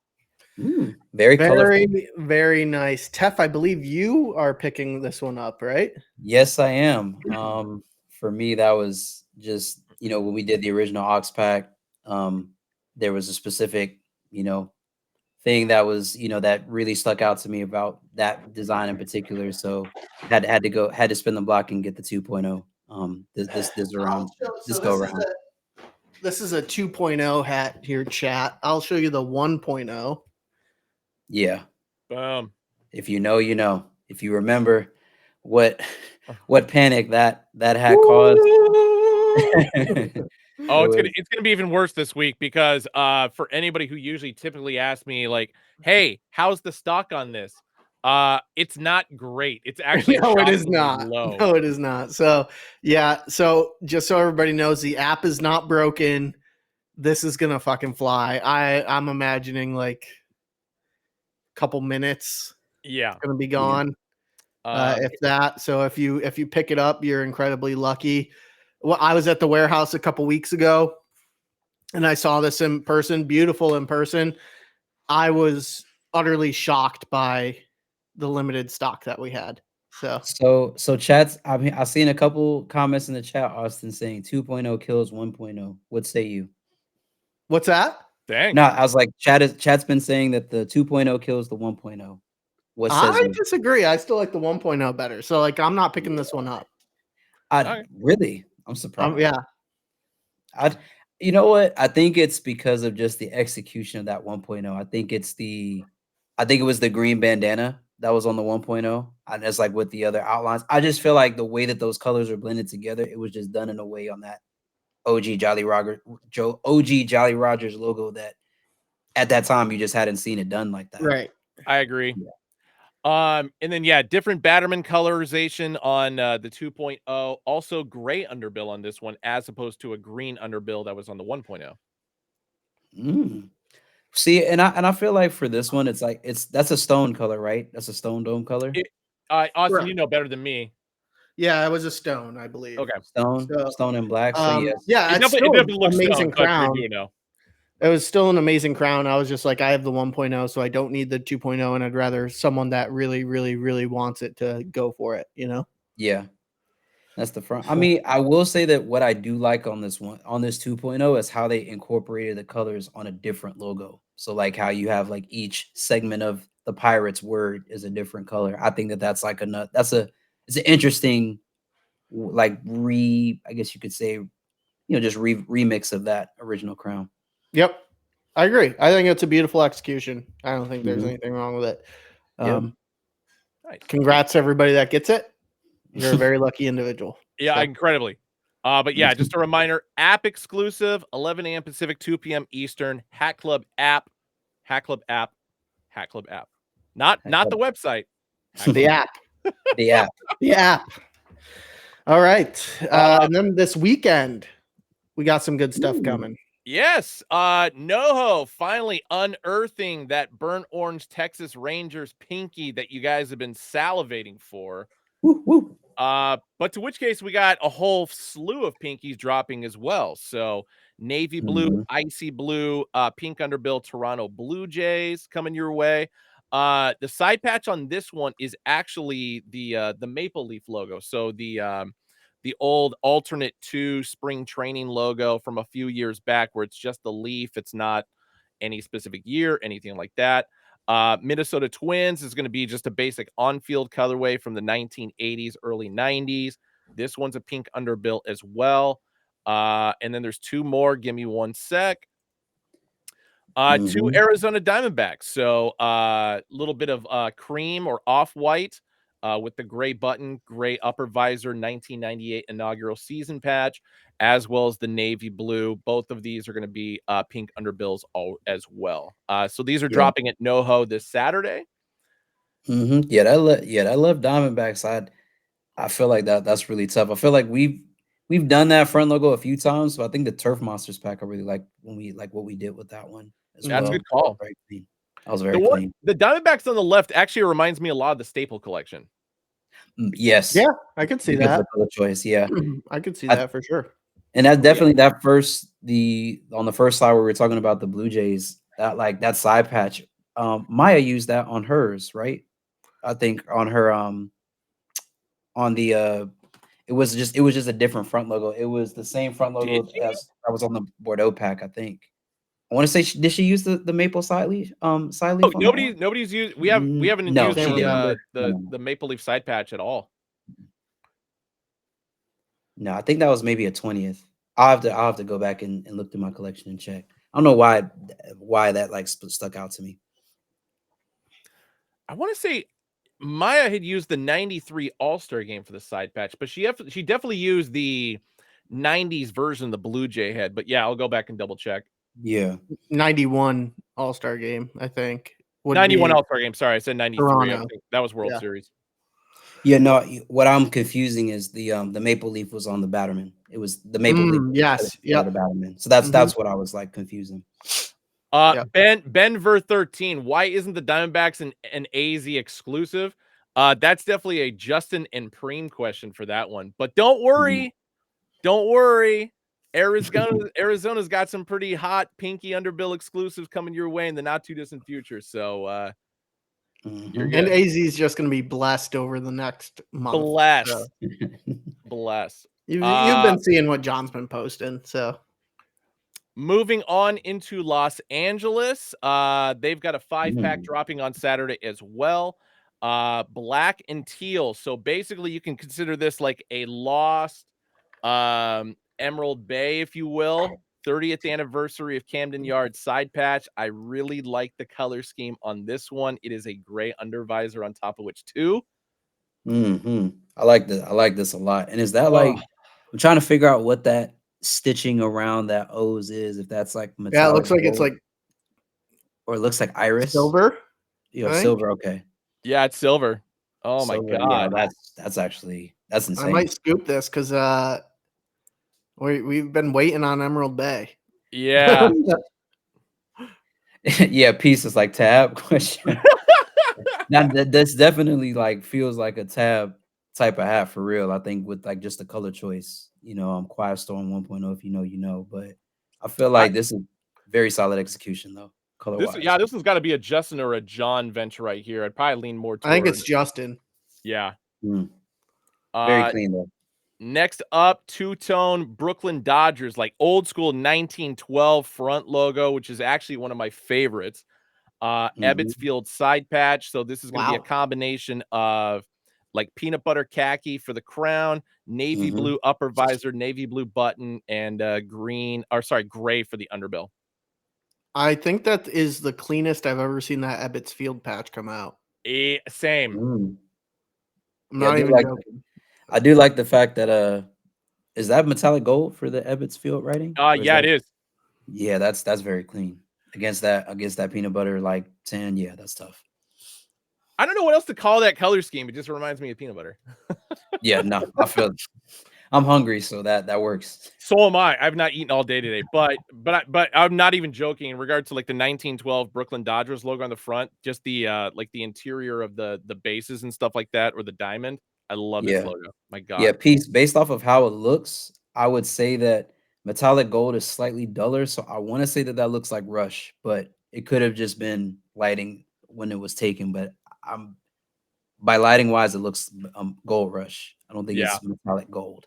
Very colorful. Very nice. Tef, I believe you are picking this one up, right? Yes, I am. For me, that was just, when we did the original Ox Pack, there was a specific, thing that was, that really stuck out to me about that design in particular. So had to spin the block and get the 2.0. This go around. This is a 2.0 hat here, chat. I'll show you the 1.0. Yeah. Boom. If you know, you know. If you remember what panic that hat caused. Oh, it's gonna be even worse this week because for anybody who usually typically asks me like, "Hey, how's the stock on this?" It's not great. It's actually No, it is shockingly not. low. No, it is not. So yeah, so just so everybody knows, the app is not broken. This is gonna fucking fly. I'm imagining like a couple minutes. Yeah, It's gonna be gone. If that. So if you pick it up, you're incredibly lucky. Well, I was at the warehouse a couple weeks ago and I saw this in person, beautiful in person. I was utterly shocked by the limited stock that we had. So chats, I mean, I've seen a couple comments in the chat, Austin, saying 2.0 kills 1.0. What say you? What's that? Dang. No, I was like, chat's been saying that the 2.0 kills the 1.0. What says I you? disagree. I still like the 1.0 better. So like I'm not picking this one up. Really? I'm surprised. Yeah. You know what? I think it's because of just the execution of that 1.0. I think it was the green bandana that was on the 1.0. And it's like with the other outlines. I just feel like the way that those colors are blended together, it was just done in a way on that OG Jolly Rogers logo that at that time you just hadn't seen it done like that. Right. I agree. Yeah. And then different Batterman colorization on the 2.0. Also gray underbill on this one, as opposed to a green underbill that was on the 1.0. See, and I feel like for this one, that's a stone color, right? That's a stone dome color. Austin, Correct. you know better than me. Yeah, it was a stone, I believe. Okay, stone and black. So yes, yeah, it definitely looks amazing stone, crown. It was still an amazing crown. I was just like, I have the 1.0, so I don't need the 2.0, and I'd rather someone that really, really, really wants it to go for it, Yeah, that's the front. I mean, I will say that what I do like on this 2.0 is how they incorporated the colors on a different logo. So like how you have like each segment of the pirate's word is a different color. I think that's like it's an interesting like I guess you could say, just remix of that original crown. Yep. I agree. I think it's a beautiful execution. I don't think there's anything wrong with it. Nice. Congrats everybody that gets it. You're a very lucky individual. Yeah, incredibly. But yeah, just a reminder, app exclusive, 11 a.m. Pacific, 2 p.m. Eastern, Hat Club app. Not the website. The app. The app. All right. And then this weekend, we got some good stuff coming. Yes. NoHo finally unearthing that burnt orange Texas Rangers pinky that you guys have been salivating for. But to which case we got a whole slew of pinkies dropping as well. So navy blue, icy blue, pink underbill Toronto Blue Jays coming your way. The side patch on this one is actually the maple leaf logo. So the old alternate 2 spring training logo from a few years back where it's just the leaf. It's not any specific year, anything like that. Minnesota Twins is going to be just a basic on-field colorway from the 1980s, early 90s. This one's a pink underbill as well. And then there's 2 more. Give me one sec. 2 Arizona Diamondbacks. So a little bit of cream or off-white with the gray button, gray upper visor, 1998 inaugural season patch, as well as the navy blue. Both of these are going to be pink underbills as well. So these are dropping at NoHo this Saturday. Yeah, I love Diamondbacks. I feel like that's really tough. I feel like we've done that front logo a few times, so I think the Turf Monsters pack I really like what we did with that one. That's a good call. That was very clean. The Diamondbacks on the left actually reminds me a lot of the Staple collection. Yes. Yeah, I could see that. Color choice. Yeah, I could see that for sure. And that's definitely on the first slide where we were talking about the Blue Jays. That side patch Maya used that on hers, right? I think on her on the it was just a different front logo. It was the same front Did logo she? as I was on the Bordeaux pack, I think. I want to say did she use the maple side leaf side Oh, leaf on that one? nobody's used. We haven't No, used she Can't didn't. remember. No, no, no. the maple leaf side patch at all. No, I think that was maybe a 20th. I'll have to go back and look through my collection and check. I don't know why that like stuck out to me. I want to say Maya had used the 93 All-Star game for the side patch, but she definitely used the 90s version the Blue Jay had. But yeah, I'll go back and double check. Yeah. 91 All-Star game, I think. Would 91 be All-Star game. Sorry, I said 93. I Toronto. think that was World Yeah. Series. Yeah, no, what I'm confusing is the maple leaf was on the Batterman. It was the maple leaf. Yes. Yeah, Yep. the Batterman. So that's what I was like confusing. Yeah. Ben Ver 13. Why isn't the Diamondbacks an AZ exclusive? That's definitely a Justin and Preem question for that one. But don't worry. Don't worry. Arizona's got some pretty hot pinky underbill exclusives coming your way in the not too distant future. So you're good. And AZ is just going to be blessed over the next month. Bless. So. Bless. You've been seeing what John's been posting. So moving on into Los Angeles, they've got a 5-pack dropping on Saturday as well. Black and teal. So basically, you can consider this like a lost Emerald Bay, if you will. 30th anniversary of Camden Yards side patch. I really like the color scheme on this one. It is a gray undervisor on top of which too. I like this a lot. And is that like I'm trying to figure out what that stitching around that O's is, if that's like metallic. yeah, it looks like gold, it's like or it looks like iris. silver. Yeah, silver, okay. Yeah, it's silver. Oh my Silver, god. yeah, that's insane. I might scoop this because we've been waiting on Emerald Bay. Yeah. Yeah, piece is like tab question. Now that's definitely like feels like a tab type of hat for real. I think with like just the color choice, Quiet Storm 1.0, if you know, you know. But I feel like this is very solid execution though, color wise. This one's got to be a Justin or a John venture right here. I'd probably lean more toward. I think it's Justin. Yeah. Very clean though. Next up, two-tone Brooklyn Dodgers, like old school 1912 front logo, which is actually one of my favorites. Ebbets Field side patch. So this is going to be a combination of like peanut butter khaki for the crown, navy blue upper visor, navy blue button, and gray for the underbill. I think that is the cleanest I've ever seen that Ebbets Field patch come out. Same. I'm not even joking. I do like the fact that is that metallic gold for the Ebbets Field writing? Yeah, it is. Yeah, that's very clean. Against that peanut butter like tan, yeah, that's tough. I don't know what else to call that color scheme. It just reminds me of peanut butter. Yeah, no, I feel I'm hungry, so that works. So am I. I've not eaten all day today, but I'm not even joking in regard to like the 1912 Brooklyn Dodgers logo on the front, just the like the interior of the bases and stuff like that, or the diamond. I love this logo. My God. Yeah, piece based off of how it looks, I would say that metallic gold is slightly duller, so I want to say that looks like Rush, but it could have just been lighting when it was taken. But by lighting wise, it looks Gold Rush. I don't think it's metallic gold.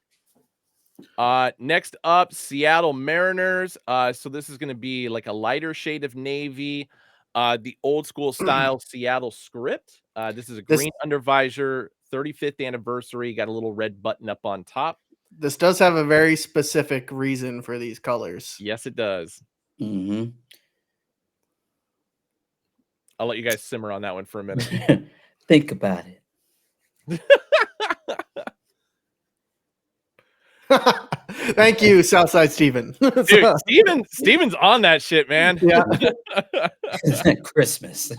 Next up, Seattle Mariners. So this is going to be like a lighter shade of navy, the old school style Seattle script. This is a green undervisor, 35th anniversary. Got a little red button up on top. This does have a very specific reason for these colors. Yes, it does. I'll let you guys simmer on that one for a minute. Think about it. Thank you, Southside Steven. Dude, Steven's on that shit, man. Yeah. Christmas.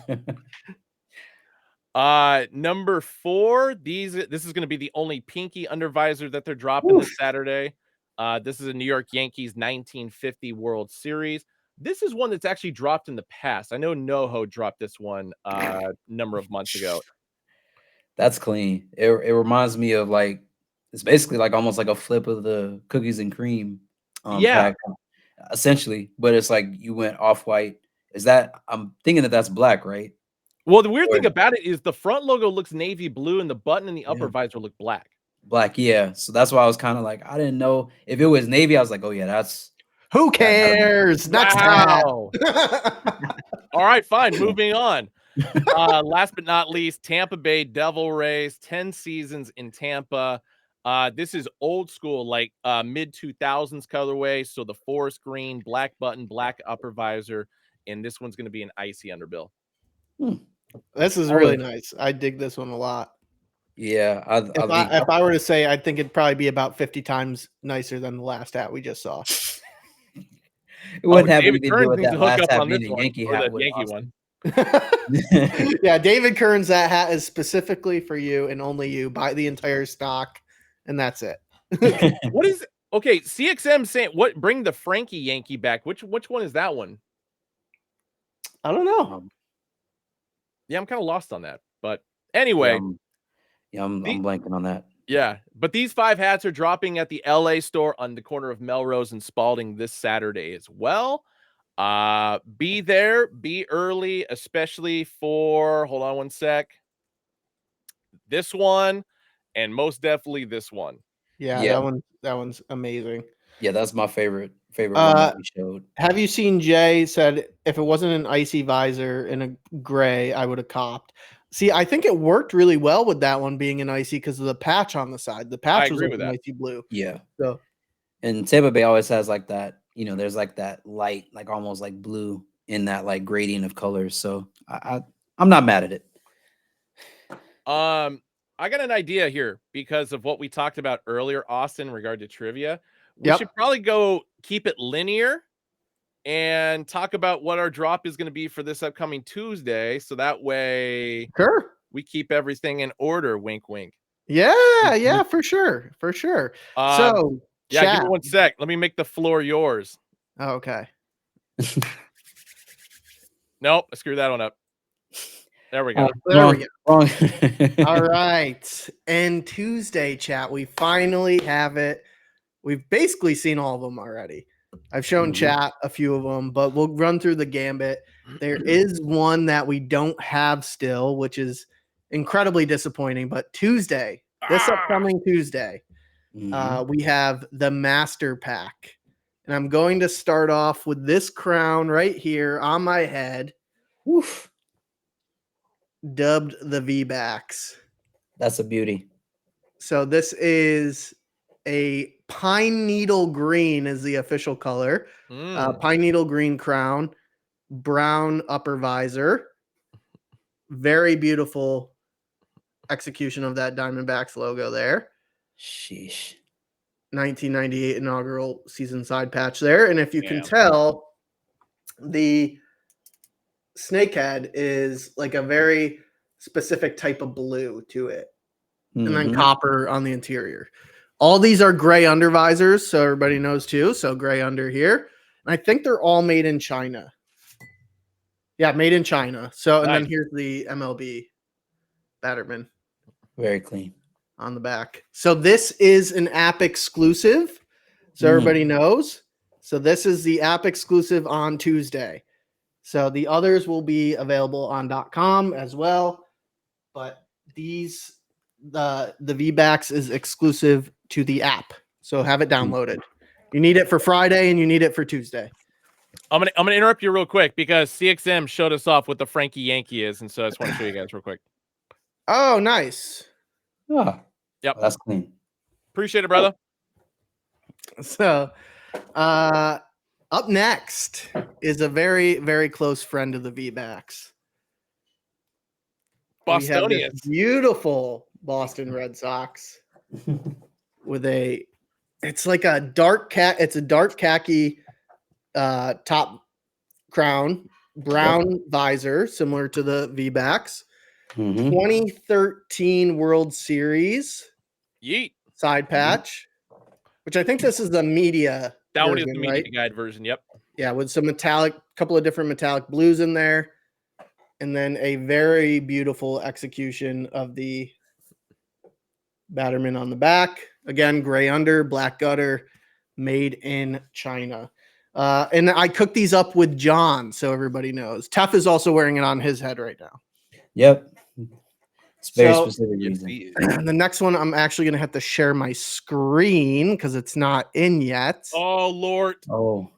Number 4, this is going to be the only pinky undervisor that they're dropping this Saturday. This is a New York Yankees 1950 World Series. This is one that's actually dropped in the past. I know NoHo dropped this one a number of months ago. That's clean. It reminds me of like, it's basically like almost like a flip of the cookies and cream pack, essentially. But it's like you went off-white Is that I'm thinking that that's black, right? Well, the weird Or- thing about it is the front logo looks navy blue and the button and the upper Yeah. visor look black. Black, yeah. So that's why I was kind of like, I didn't know if it was navy. I was like, oh yeah, that's Who cares? Next hat. Wow. All right, fine. Moving on. Last but not least, Tampa Bay Devil Rays, 10 seasons in Tampa. This is old school, like mid 2000s colorway. So the forest green, black button, black upper visor, and this one's going to be an icy underbill. This is really nice. I dig this one a lot. Yeah. If I were to say, I think it'd probably be about 50 times nicer than the last hat we just saw. It wouldn't have David anything to do Kearns with needs that to hook last up hat on this being a one, Yankee or hat the with Yankee Austin. one. Yeah, David Kearns, that hat is specifically for you and only you. Buy the entire stock, and that's it. What is okay? CXM saying what? Bring the Frankie Yankee back. Which one is that one? I don't know. Yeah, I'm kind of lost on that. But anyway, I'm blanking on that. Yeah, but these 5 hats are dropping at the LA store on the corner of Melrose and Spalding this Saturday as well. Be there, be early, especially for, hold on one sec, this one, and most definitely this one. Yeah. That one's amazing. Yeah, that's my favorite one that we showed. Have you seen Jay said if it wasn't an icy visor in a gray, I would have copped. See, I think it worked really well with that one being an icy because of the patch on the side. The patch was like an icy blue. Yeah. So, and Tampa Bay always has like that, there's like that light, like almost like blue in that like gradient of colors. So I'm not mad at it. I got an idea here because of what we talked about earlier, Austin, in regard to trivia. We should probably go keep it linear and talk about what our drop is going to be for this upcoming Tuesday. So that way we keep everything in order. Wink, wink. Yeah, for sure. For sure. So yeah, give me one sec. Let me make the floor yours. Oh, okay. Nope, I screwed that one up. There we go. There we go. All right. And Tuesday, chat, we finally have it. We've basically seen all of them already. I've shown chat a few of them, but we'll run through the gambit. There is one that we don't have still, which is incredibly disappointing. But Tuesday, this upcoming Tuesday, we have the Master Pack. And I'm going to start off with this crown right here on my head. Woof. Dubbed the V-Backs. That's a beauty. So this is a pine needle green is the official color. Pine needle green crown, brown upper visor. Very beautiful execution of that Diamondbacks logo there. Sheesh. 1998 inaugural season side patch there. And if you can tell, the snakehead is like a very specific type of blue to it. And then copper on the interior. All these are gray undervisors, so everybody knows too. So gray under here. And I think they're all made in China. Yeah, made in China. So, and then here's the MLB Batterman. Very clean. On the back. So this is an app exclusive. So everybody knows. So this is the app exclusive on Tuesday. So the others will be available on .com as well. But these, the V-Backs is exclusive to the app. So have it downloaded. You need it for Friday and you need it for Tuesday. I'm gonna interrupt you real quick because CXM showed us off what the Frankie Yankee is, and so I just want to show you guys real quick. Oh, nice. Oh, yep, that's clean. Appreciate it, brother. So, up next is a very, very close friend of the V-Backs. Bostonians. Beautiful Boston Red Sox with it's like a dark it's a dark khaki top crown, brown visor, similar to the V-Backs. 2013 World Series side patch, which I think this is the media that version, one is the media right? guide version. Yep. Yeah, with some couple of different metallic blues in there, and then a very beautiful execution of the Batterman on the back. Again, gray under, black gutter, made in China. And I cooked these up with John, so everybody knows. Tough is also wearing it on his head right now. Yep. It's very So, specific Yes, reason. he is. The next one, I'm actually going to have to share my screen because it's not in yet. Oh, Lord. Oh,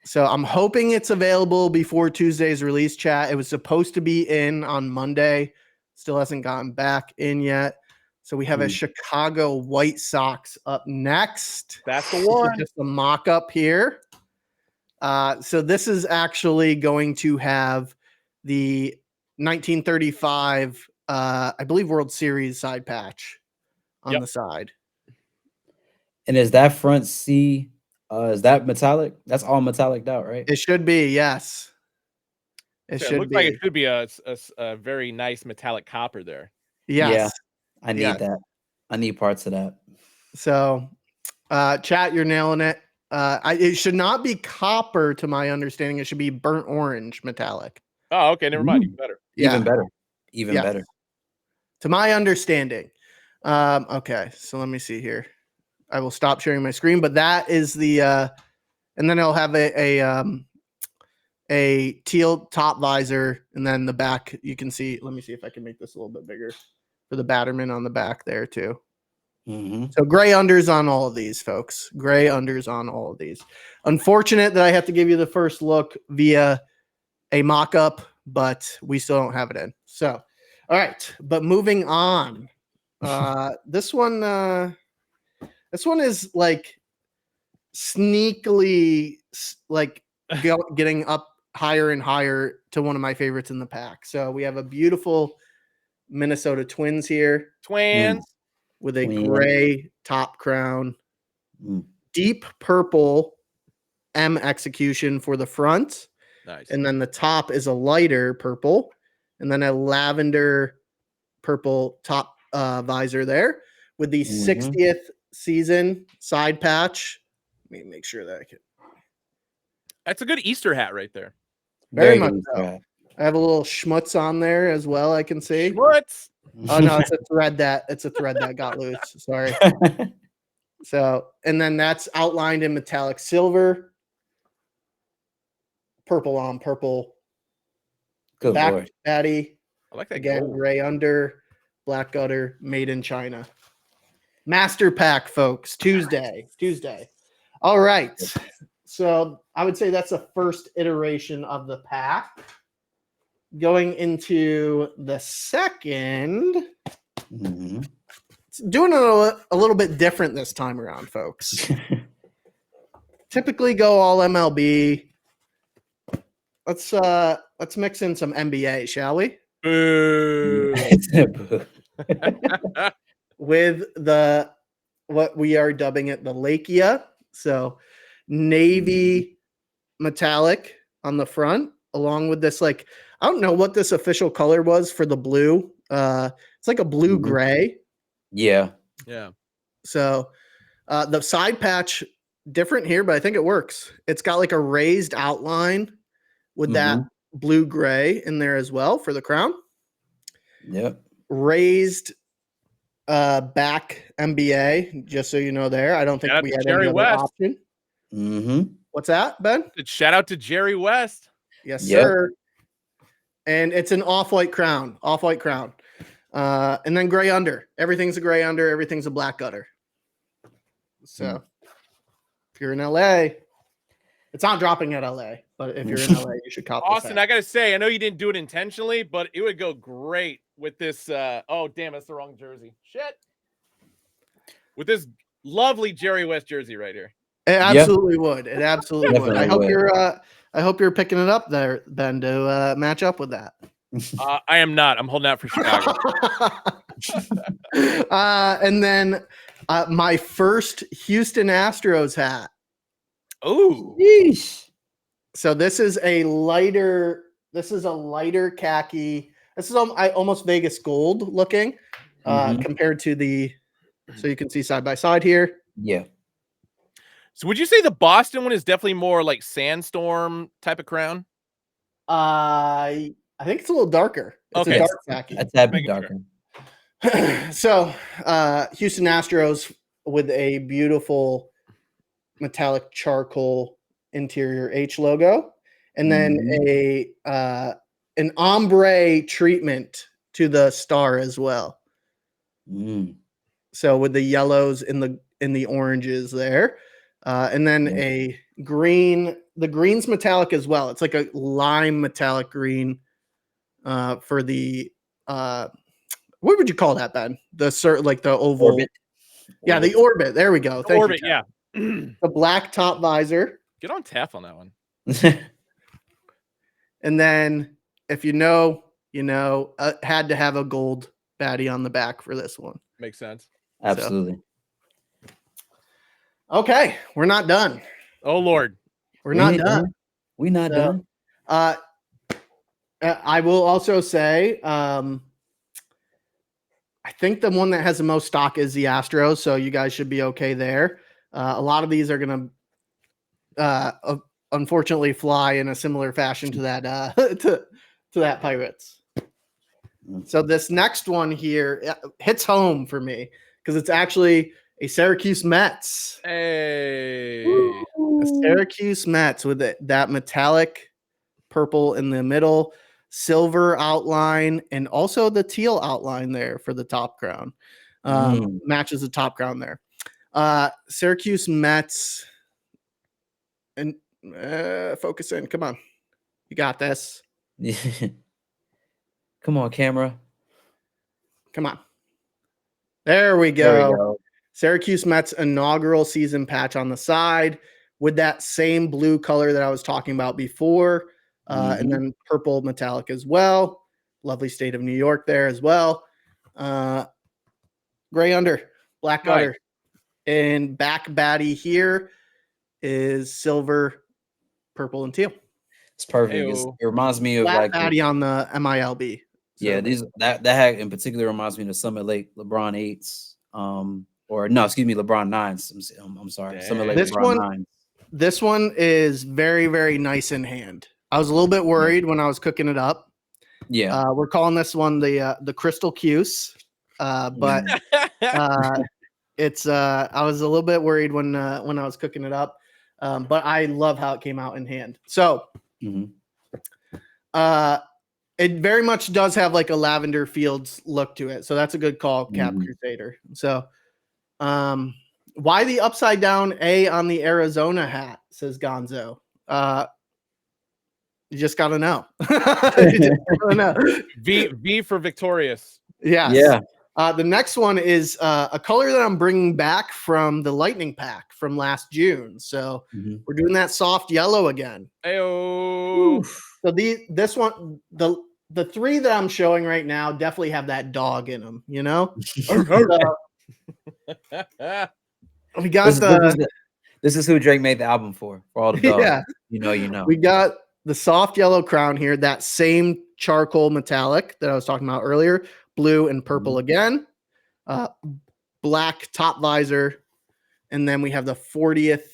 So I'm hoping it's available before Tuesday's release, chat. It was supposed to be in on Monday. Still hasn't gotten back in yet. So we have a Chicago White Sox up next. That's the This is one. just a mock-up here. So this is actually going to have the 1935, I believe, World Series side patch on the side. and is that front C? Is that metallic? That's all metallic out, right? It should be, yes. It So should looks be. like it should be a very nice metallic copper there. Yes. Yeah, I need Yes. that. I need parts of that. So, chat, you're nailing it. It should not be copper, to my understanding. It should be burnt orange metallic. Oh, okay. Never mind. Even better. Even Yeah. better. Even better. To my understanding. Okay, so let me see here. I will stop sharing my screen, but that is the and then I'll have a teal top visor, and then the back you can see. Let me see if I can make this a little bit bigger for the Batterman on the back there too. So gray unders on all of these, folks. Gray unders on all of these. Unfortunate that I have to give you the first look via a mock-up, but we still don't have it in. So, all right. But moving on. This one is like sneakily like getting up higher and higher to one of my favorites in the pack. So we have a beautiful Minnesota Twins here. Twins. With a gray top crown, deep purple M execution for the front. Nice. And then the top is a lighter purple, and then a lavender purple top visor there with the 60th season side patch. Let me make sure that I can. That's a good Easter hat right there. Very much so. I have a little schmutz on there as well. I can see. Schmutz. Oh no, it's a thread that got loose. Sorry. So, and then that's outlined in metallic silver, purple on purple. Good back Lord. patty. I like that. Again, gold. gray under, black gutter, made in China. Master pack, folks. Tuesday. All right. So I would say that's the first iteration of the pack. Going into the second, it's doing it a little bit different this time around, folks. Typically go all MLB. Let's mix in some NBA, shall we? Boo. With the what we are dubbing it the Lakia. So navy metallic on the front, along with this, like, I don't know what this official color was for the blue. It's like a blue gray. Yeah. So the side patch different here, but I think it works. It's got like a raised outline with that blue gray in there as well for the crown. Yep. Raised back MBA, just so you know there. I don't think we had any other option. What's that, Ben? Shout out to Jerry West. Yes, sir. And it's an off-white crown. And then gray under. Everything's a gray under. Everything's a black gutter. So if you're in LA, it's not dropping at LA, but if you're in LA, you should cop this Austin, I got to say, I know you didn't do it intentionally, but it would go great with this. Oh, damn, that's the wrong jersey. Shit. With this lovely Jerry West jersey right here. It absolutely would. It absolutely would. I hope would. I hope you're picking it up there, Ben, to match up with that. I am not. I'm holding out for Chicago. And then my first Houston Astros hat. Oh. So this is a lighter khaki. This is almost Vegas gold looking compared to the, so you can see side by side here. Yeah. So would you say the Boston one is definitely more like sandstorm type of crown? I think it's a little darker. It's a dark khaki. That's a bit darker. So Houston Astros with a beautiful metallic charcoal interior H logo, and then Mhm. an ombre treatment to the star as well. Mm. So with the yellows and the oranges there, and then Yeah. a green. The green's metallic as well. It's like a lime metallic green for the what would you call that, Ben? Like the oval. Orbit. Yeah, the orbit. There we go. Thank Orbit, you. yeah. The black top visor. Get on Taff on that one. And then if you know, had to have a gold baddie on the back for this one. Makes sense. Absolutely. So, okay, we're not done. Oh Lord. We're not done. We're not done. I will also say, I think the one that has the most stock is the Astros, so you guys should be okay there. A lot of these are going to unfortunately fly in a similar fashion to that to that Pirates. So this next one here hits home for me because it's actually a Syracuse Mets. Hey. A Syracuse Mets with that metallic purple in the middle, silver outline, and also the teal outline there for the top crown. Matches the top crown there. Syracuse Mets. And focus in. Come on. You got this. Come on, camera. Come on. There we go. There we go. Syracuse Mets inaugural season patch on the side with that same blue color that I was talking about before. And then purple metallic as well. Lovely state of New York there as well. Gray under, black under. And back baddie here is silver, purple, and teal. It's perfect. It reminds me of black baddie on the MILB. So. Yeah, that hat in particular reminds me of the Summit Lake LeBron 8s. Or no, excuse me, LeBron 9s. I'm sorry. Dang. Summit Lake LeBron 9s. This one is very, very nice in hand. I was a little bit worried when I was cooking it up. Yeah. We're calling this one the Crystal Cuse. But it's I was a little bit worried when I was cooking it up. But I love how it came out in hand. So it very much does have like a Lavender Fields look to it. So that's a good call, Cap Crusader. So why the upside down A on the Arizona hat, says Gonzo. You just gotta know. V for victorious. Yes. Yeah. The next one is a color that I'm bringing back from the Lightning Pack from last June. So we're doing that soft yellow again. Ayo. So this one, the three that I'm showing right now definitely have that dog in them, you know? We got this is who Drake made the album for all the dogs. Yeah. You know. We got the soft yellow crown here, that same charcoal metallic that I was talking about earlier, blue and purple again, black top visor, and then we have the 40th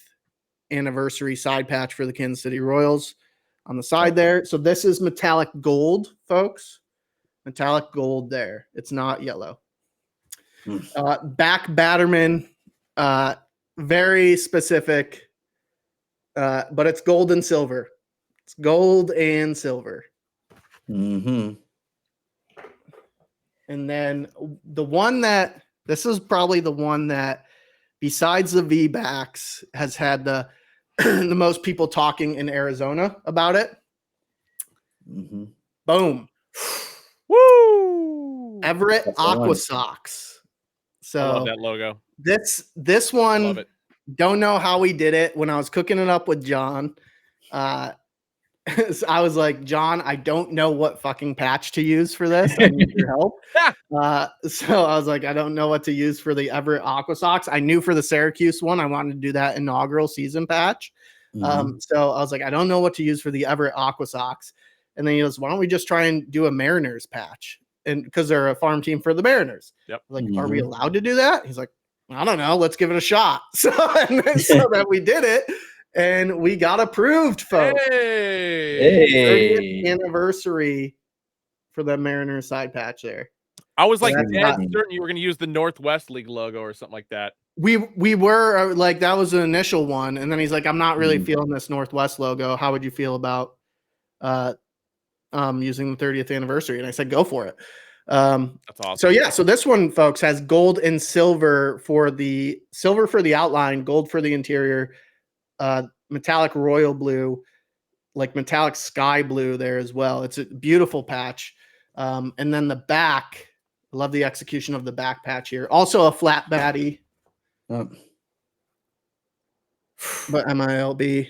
anniversary side patch for the Kansas City Royals on the side there. So this is metallic gold, folks. Metallic gold there. It's not yellow. Back Batterman, very specific, but it's gold and silver. It's gold and silver. And then the one that, this is probably the one that, besides the V-backs, has had the the most people talking in Arizona about it. Boom. Woo! Everett Aqua Sox. So I love that logo. This one, don't know how we did it. When I was cooking it up with John, I was like, John, I don't know what fucking patch to use for this. I need your help. So I was like, I don't know what to use for the Everett Aqua Sox. I knew for the Syracuse one, I wanted to do that inaugural season patch. So I was like, I don't know what to use for the Everett Aqua Sox. And then he goes, why don't we just try and do a Mariners patch? And because they're a farm team for the Mariners. Yep. Like, are we allowed to do that? He's like, I don't know. Let's give it a shot. So that we did it. And we got approved, folks. Hey. 30th anniversary for the Mariners side patch there. I was like dead certain you were going to use the Northwest League logo or something like that. we were like, that was the initial one, and then he's like, I'm not really feeling this Northwest logo. How would you feel about using the 30th anniversary? And I said, go for it. That's awesome. So yeah, so this one, folks, has gold and silver for the outline, gold for the interior, metallic royal blue, like metallic sky blue there as well. It's a beautiful patch. And then the back, I love the execution of the back patch here. Also a flat baddie. But MILB,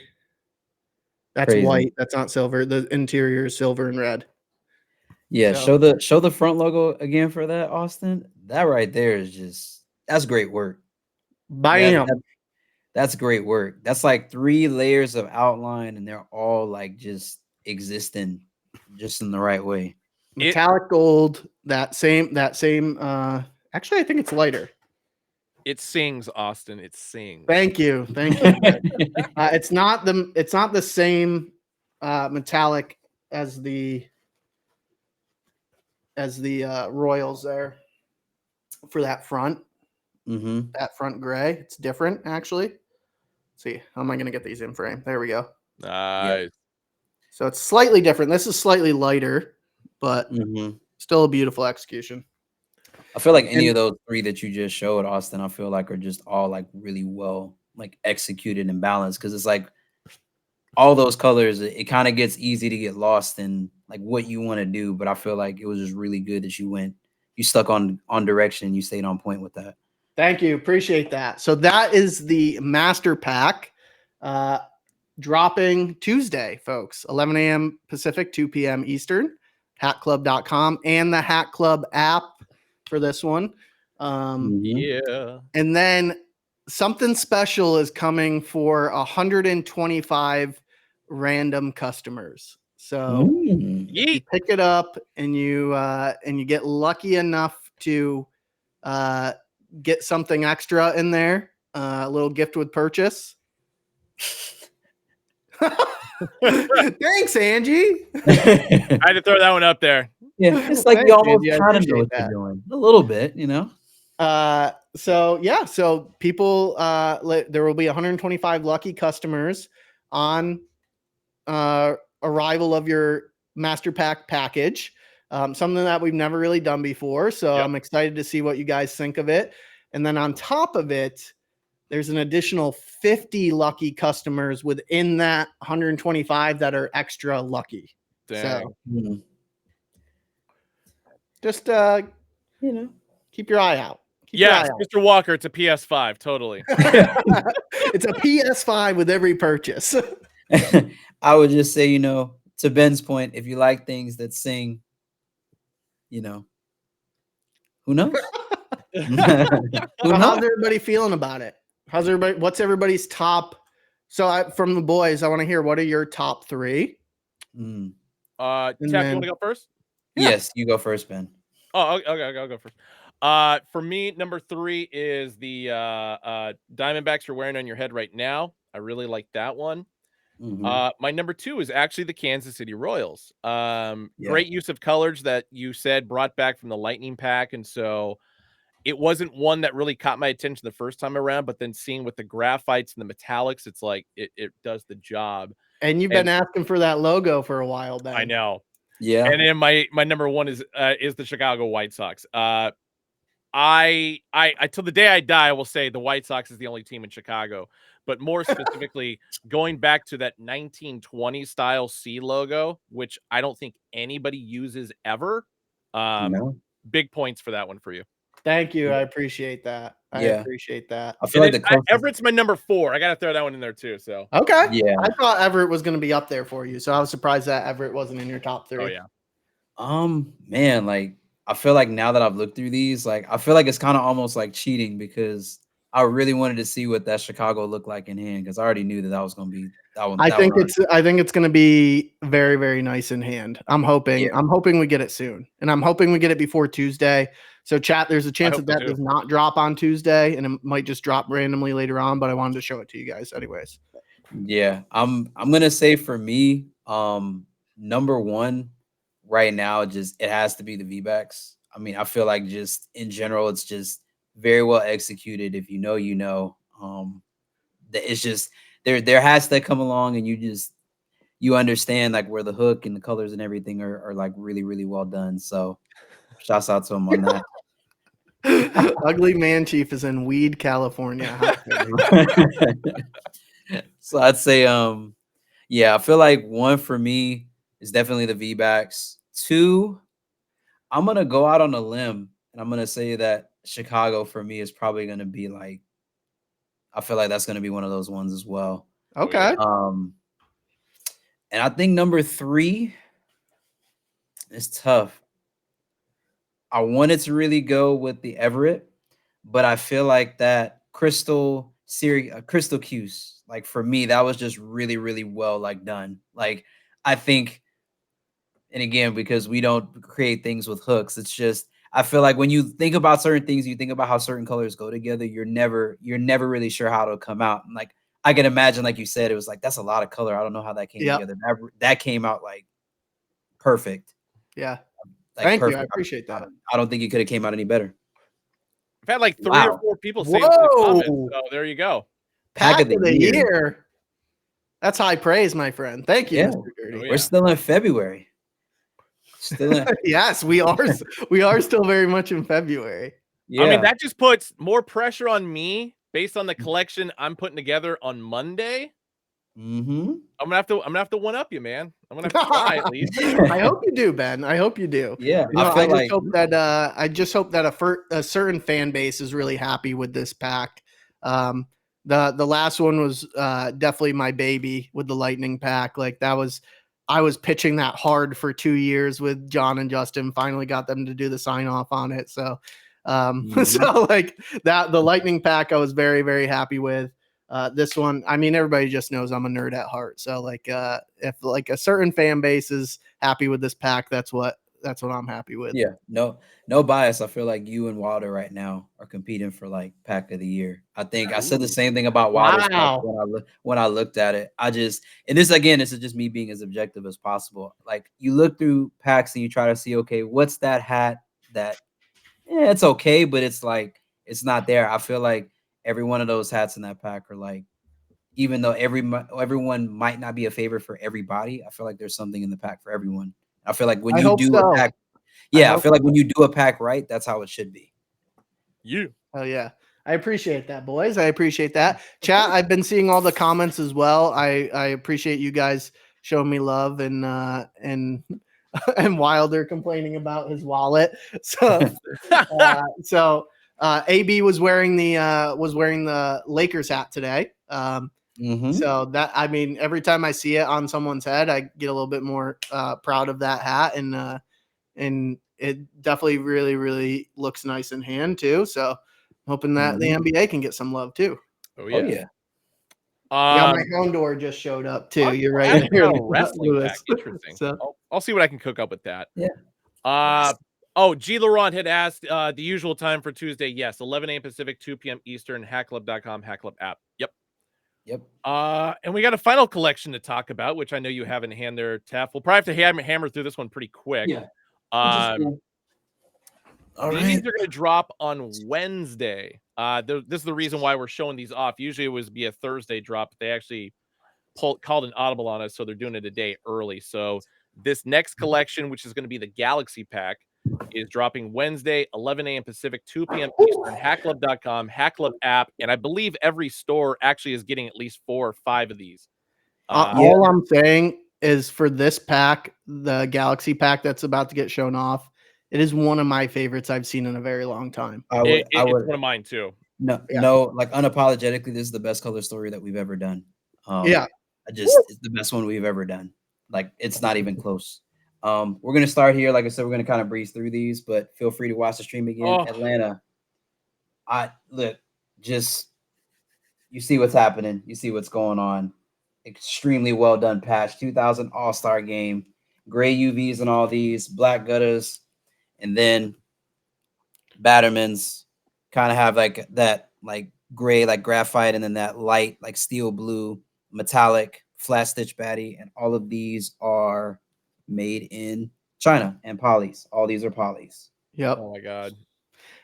that's Crazy. white. That's not silver. The interior is silver and red. Yeah, So, show the front logo again for that, Austin. That right there is that's great work. bam. That's great work. That's like 3 layers of outline, and they're all like just existing just in the right way. Metallic gold, that same actually I think it's lighter. It sings, Austin. It sings. Thank you. It's not the same metallic as the Royals there for that front. That front gray. It's different, actually. Let's see, how am I going to get these in frame? There we go. Nice. So it's slightly different. This is slightly lighter, but still a beautiful execution. I feel like any of those 3 that you just showed, Austin, I feel like are just all like really well like executed and balanced, because it's like all those colors, it kind of gets easy to get lost in like what you want to do. But I feel like it was just really good that you stuck on direction, you stayed on point with that. Thank you. Appreciate that. So that is the Master Pack dropping Tuesday, folks, 11 a.m. Pacific, 2 p.m. Eastern, hatclub.com and the Hat Club app for this one. Yeah. And then something special is coming for 125 random customers. So you pick it up and you get lucky enough to get something extra in there, a little gift with purchase. Thanks, Angie. I had to throw that one up there. Yeah, it's like you almost kind of know what you're doing a little bit, you know. So yeah, so people, there will be 125 lucky customers on arrival of your Master Pack package. Something that we've never really done before. So I'm excited to see what you guys think of it. And then on top of it, there's an additional 50 lucky customers within that 125 that are extra lucky. Dang. So just keep your eye out. Yes, Mr. Walker, it's a PS5, totally. It's a PS5 with every purchase. I would just say, to Ben's point, if you like things that sing, who knows? How's everybody feeling about it? What's everybody's top? So from the boys, I want to hear, what are your top 3? Tap, you want to go first? Yes, you go first, Ben. Oh, okay, I'll go first. For me, number 3 is the Diamondbacks you're wearing on your head right now. I really like that one. My number 2 is actually the Kansas City Royals. Great use of colors that you said brought back from the Lightning Pack, and so it wasn't one that really caught my attention the first time around, but then seeing with the graphites and the metallics, it's like it does the job. And you've been asking for that logo for a while, Ben. I know. Yeah. And then my number 1 is the Chicago White Sox. I till the day I die, I will say the White Sox is the only team in Chicago. But more specifically, going back to that 1920 style C logo, which I don't think anybody uses ever. No. Big points for that one for you. Thank you. I appreciate that. I appreciate that. I feel like Everett's my number 4. I got to throw that one in there too. So okay. Yeah. I thought Everett was going to be up there for you, so I was surprised that Everett wasn't in your top 3. Oh yeah. Man, like I feel like now that I've looked through these, like I feel like it's kind of almost like cheating, because I really wanted to see what that Chicago looked like in hand, because I already knew that was going to be that one. I think it's going to be very, very nice in hand. I'm hoping we get it soon, and I'm hoping we get it before Tuesday. So chat, there's a chance that does not drop on Tuesday, and it might just drop randomly later on, but I wanted to show it to you guys anyways. Yeah, I'm going to say for me, number 1 right now, it has to be the V-backs. I mean, I feel like just in general, it's just very well executed. If you know, you know. It's just there has to come along, and you understand like where the hook and the colors and everything are like really, really well done. So shouts out to him on that. Ugly Man Chief is in Weed, California. So I'd say yeah, I feel like 1 for me is definitely the V-backs. 2, I'm gonna go out on a limb and I'm gonna say that Chicago for me is probably gonna be like, I feel like that's gonna be one of those ones as well. Okay. And I think number 3 is tough. I wanted to really go with the Everett, but I feel like that Crystal series, Crystal Cuse, like for me, that was just really, really well like done. Like I think, and again, because we don't create things with hooks, it's just I feel like when you think about certain things, you think about how certain colors go together. You're never really sure how it'll come out. And like I can imagine, like you said, it was like that's a lot of color. I don't know how that came together. That came out like perfect. Yeah. Like Thank perfect. you. I appreciate that. I don't think it could have came out any better. I've had like 3 or 4 people say it in the comments, so there you go. Pack of the year. That's high praise, my friend. Thank you, Mr. Dirty. Oh, yeah. We're still in February. Still in. Yes, we are. We are still very much in February. Yeah. I mean, that just puts more pressure on me based on the collection I'm putting together on Monday. Mm-hmm. I'm gonna have to one up you, man. I'm gonna have to try at least. I hope you do, Ben. I hope you do. Yeah, you know, I just hope that a certain fan base is really happy with this pack. The last one was definitely my baby with the Lightning pack. Like I was pitching that hard for 2 years with John and Justin. Finally got them to do the sign off on it. So, so like that the Lightning pack, I was very, very happy with. This one, I mean, everybody just knows I'm a nerd at heart. So like, if like a certain fan base is happy with this pack, that's what I'm happy with. Yeah, no bias. I feel like you and Wilder right now are competing for like pack of the year. I think I said the same thing about Wilder's pack when I looked at it. And this is just me being as objective as possible. Like you look through packs and you try to see, okay, what's that hat that it's okay, but it's like it's not there. I feel like every one of those hats in that pack are like, even though everyone might not be a favorite for everybody, I feel like there's something in the pack for everyone. I feel like when you do a pack, I feel like when you do a pack right, that's how it should be. Oh yeah. I appreciate that, boys. I appreciate that. Chat, I've been seeing all the comments as well. I appreciate you guys showing me love and Wilder complaining about his wallet. So AB was wearing the Lakers hat today. So that, I mean, every time I see it on someone's head, I get a little bit more proud of that hat, and it definitely really, really looks nice in hand too. So hoping that the NBA can get some love too. Oh yeah. Yeah, my Houndor just showed up too. You're right. Wrestling pack. Interesting. So I'll see what I can cook up with that. Yeah. G. Laurent had asked the usual time for Tuesday. Yes, 11 a.m. Pacific, 2 p.m. Eastern. Hackclub.com, Hackclub app. Yep. And we got a final collection to talk about, which I know you have in hand there, Tef. We'll probably have to hammer through this one pretty quick. Yeah. These are going to drop on Wednesday. This is the reason why we're showing these off. Usually it would be a Thursday drop, but they actually called an audible on us, so they're doing it a day early. So this next collection, which is going to be the Galaxy Pack, is dropping Wednesday, 11 a.m. Pacific, 2 p.m. Eastern, hackclub.com, Hackclub app, and I believe every store actually is getting at least 4 or 5 of these. All I'm saying is for this pack, the Galaxy Pack that's about to get shown off, it is one of my favorites I've seen in a very long time. It's one of mine too. No, like unapologetically, this is the best color story that we've ever done. It's the best one we've ever done. Like it's not even close. We're gonna start here. Like I said, we're gonna kind of breeze through these, but feel free to watch the stream again. Atlanta. You see what's happening. You see what's going on. Extremely well done patch. 2000 All-Star game. Gray UVs and all these. Black gutters. And then Battermans kind of have like that like gray, like graphite, and then that light, like steel blue, metallic, flat stitch baddie. And all of these are made in China and polys. All these are polys. Yep. Oh my God.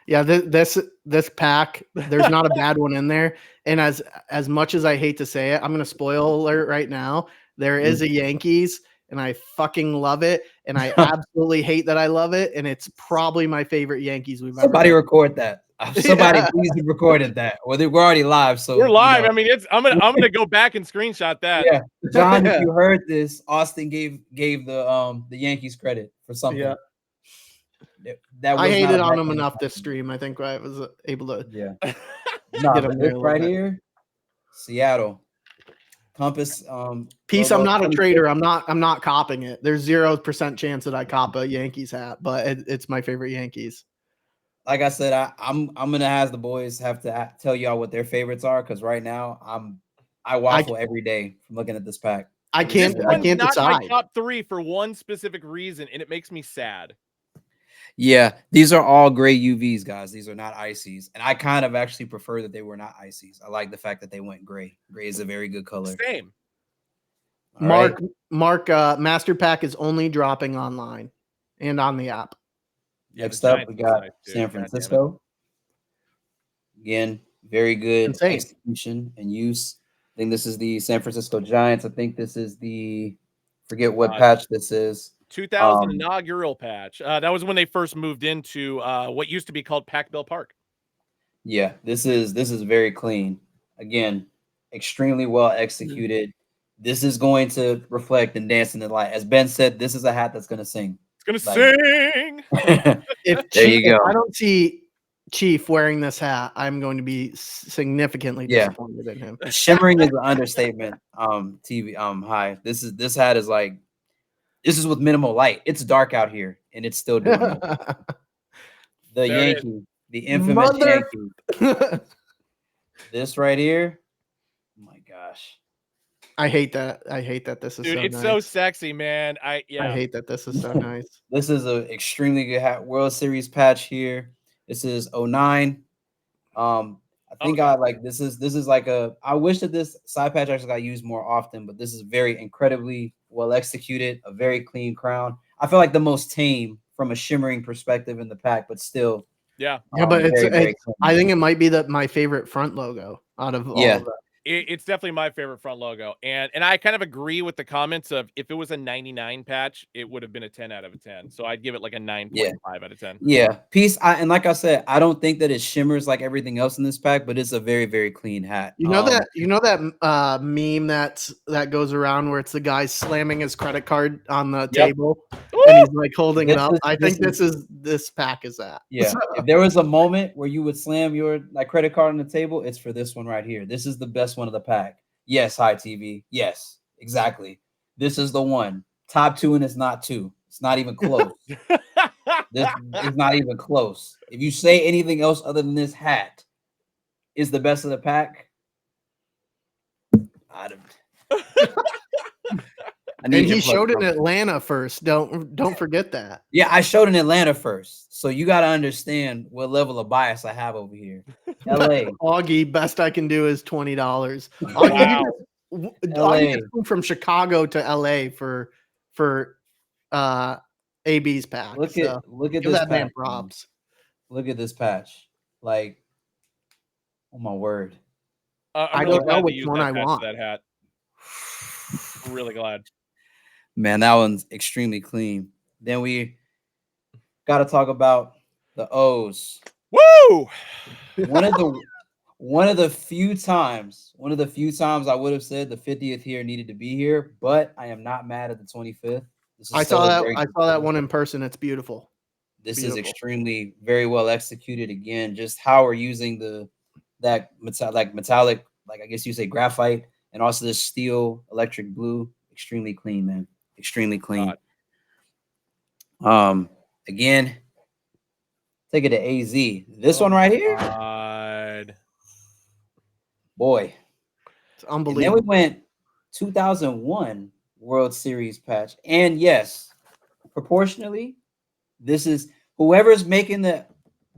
Yeah, this pack, there's not a bad one in there. And as much as I hate to say it, I'm gonna spoil alert right now. There is a Yankees, and I fucking love it, and I absolutely hate that I love it, and it's probably my favorite Yankees we've Somebody ever record that. Somebody Yeah. please recorded that. Well, we're already live, so We're live. You know. I mean, I'm gonna go back and screenshot that. Yeah, John, if you heard this, Austin gave the Yankees credit for something. Yeah. That I was hated not a on him backhand enough this compliment. stream. I think I was able to Yeah. get Nah, him but there this a little right bit. here, Seattle. Compass. Peace. logo I'm not a 26. trader. I'm not copping it. There's 0% chance that I cop a Yankees hat, but it's my favorite Yankees. Like I said, I'm gonna have the boys have to tell y'all what their favorites are, because right now I waffle every day from looking at this pack. I This can't one's not my decide. top 3 for one specific reason, and it makes me sad. Yeah, these are all gray UVs, guys. These are not ices, and I kind of actually prefer that they were not ices. I like the fact that they went gray. Gray is a very good color. Same. All right. Mark, Master Pack is only dropping online and on the app. Next up, we got San Francisco. Again, very good execution and use. I think this is the San Francisco Giants. I think this is forget what patch this is. 2000 inaugural patch. That was when they first moved into what used to be called Pac-Bell Park. Yeah, this is very clean. Again, extremely well executed. This is going to reflect and dance in the light. As Ben said, this is a hat that's going to sing. It's going to sing. There you go. If I don't see Chief wearing this hat, I'm going to be significantly disappointed in him. Shimmering is an understatement. Hi. This hat is like, this is with minimal light. It's dark out here, and it's still doing it. The Yankee, the infamous Yankee. This right here. Oh my gosh. I hate that. I hate that this is Dude, so it's nice. so sexy, man. I hate that this is so nice. This is an extremely good hat. World Series patch here. This is 09. I think this is like I wish that this side patch actually got used more often, but this is very incredibly well executed, a very clean crown. I feel like the most tame from a shimmering perspective in the pack, but still. Yeah. But I think it might be my favorite front logo out of all of them. It's definitely my favorite front logo. And I kind of agree with the comments of if it was a 99 patch, it would have been a 10 out of 10. So I'd give it like a 9.5 out of 10. Yeah. Peace. And like I said, I don't think that it shimmers like everything else in this pack, but it's a very, very clean hat. You know that meme that goes around where it's the guy slamming his credit card on the table and he's like holding it up. I think this pack is that. Yeah. If there was a moment where you would slam your credit card on the table, it's for this one right here. This is the best one of the pack. Yes, High TV. Yes, exactly. This is the one. Top 2, and it's not 2. It's not even close. This is not even close. If you say anything else other than this hat is the best of the pack, And he showed it in Atlanta first. Don't forget that. Yeah, I showed in Atlanta first. So you got to understand what level of bias I have over here. LA. Augie, best I can do is $20. Wow. Augie just from Chicago to LA for AB's pack. Look at this that patch, man props. Look at this patch. Like, oh my word. I don't know which one I want. That hat. I'm really glad. Man, that one's extremely clean. Then we got to talk about the O's. Woo! One of the few times I would have said the 50th here needed to be here, but I am not mad at the 25th. I saw that one in person. It's beautiful. This is extremely very well executed. Again, just how we're using that metallic, like I guess you say graphite, and also this steel electric blue. Extremely clean, man. Extremely clean. Again, take it to AZ. This one right here. God. Boy. It's unbelievable. And then we went 2001 World Series patch. And yes, proportionally, this is whoever's making the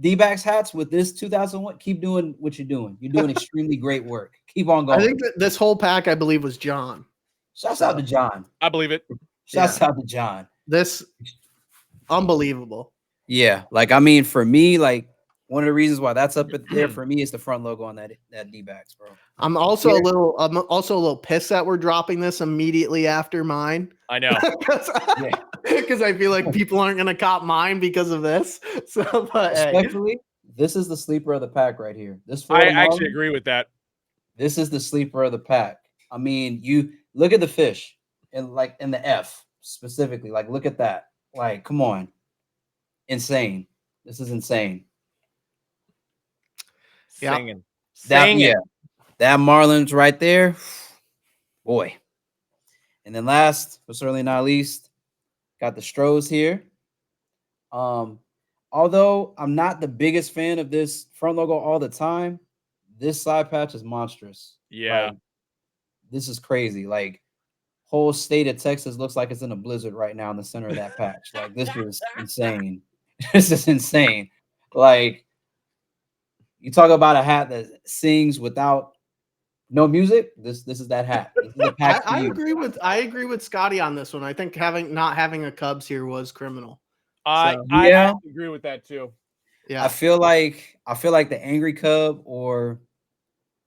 D-backs hats with this 2001, keep doing what you're doing. You're doing extremely great work. Keep on going. I think that this whole pack, I believe, was John. Shouts out to John. I believe it. Shouts out to John. This unbelievable. Yeah, like I mean, for me, like one of the reasons why that's up there for me is the front logo on that D-backs, bro. I'm also a little pissed that we're dropping this immediately after mine. I know. Because I feel like people aren't gonna cop mine because of this. So, but especially this is the sleeper of the pack right here. This I actually agree with that. This is the sleeper of the pack. I mean, you look at the fish and like in the F specifically, like look at that. Like, come on. Insane. This is insane. Singing. That Marlins right there. Boy. And then last, but certainly not least, got the Stros here. Although I'm not the biggest fan of this front logo all the time, this side patch is monstrous. Yeah. Like, this is crazy. Like, whole state of Texas looks like it's in a blizzard right now in the center of that patch. Like, this is insane. This is insane. Like, you talk about a hat that sings without no music. This is that hat. This is a pack I agree with Scotty on this one. I think not having a Cubs here was criminal. I agree with that too. Yeah, I feel like the Angry Cub or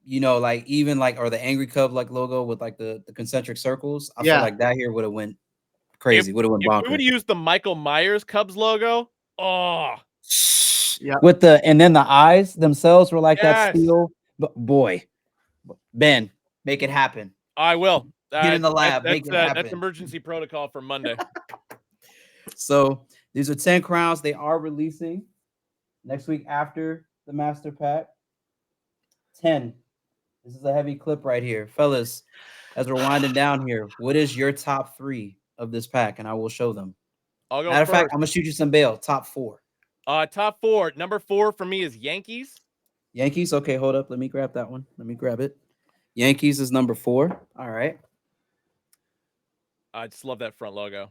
like even like or the Angry Cub like logo with like the concentric circles. I feel like that here would have went crazy. Would have went bonkers. If we would have used the Michael Myers Cubs logo, with and then the eyes themselves were like that steel. But boy, Ben, make it happen. I will. Get in the lab. Make it happen. That's emergency protocol for Monday. So these are 10 crowns. They are releasing next week after the master pack. 10. This is a heavy clip right here. Fellas, as we're winding down here, what is your top 3 of this pack? And I will show them. I'll go Matter of first. fact, I'm going to shoot you some bail. Top 4. Top 4. Number 4 for me is Yankees. Yankees? Okay, hold up. Let me grab that one. Let me grab it. Yankees is number 4. All right. I just love that front logo.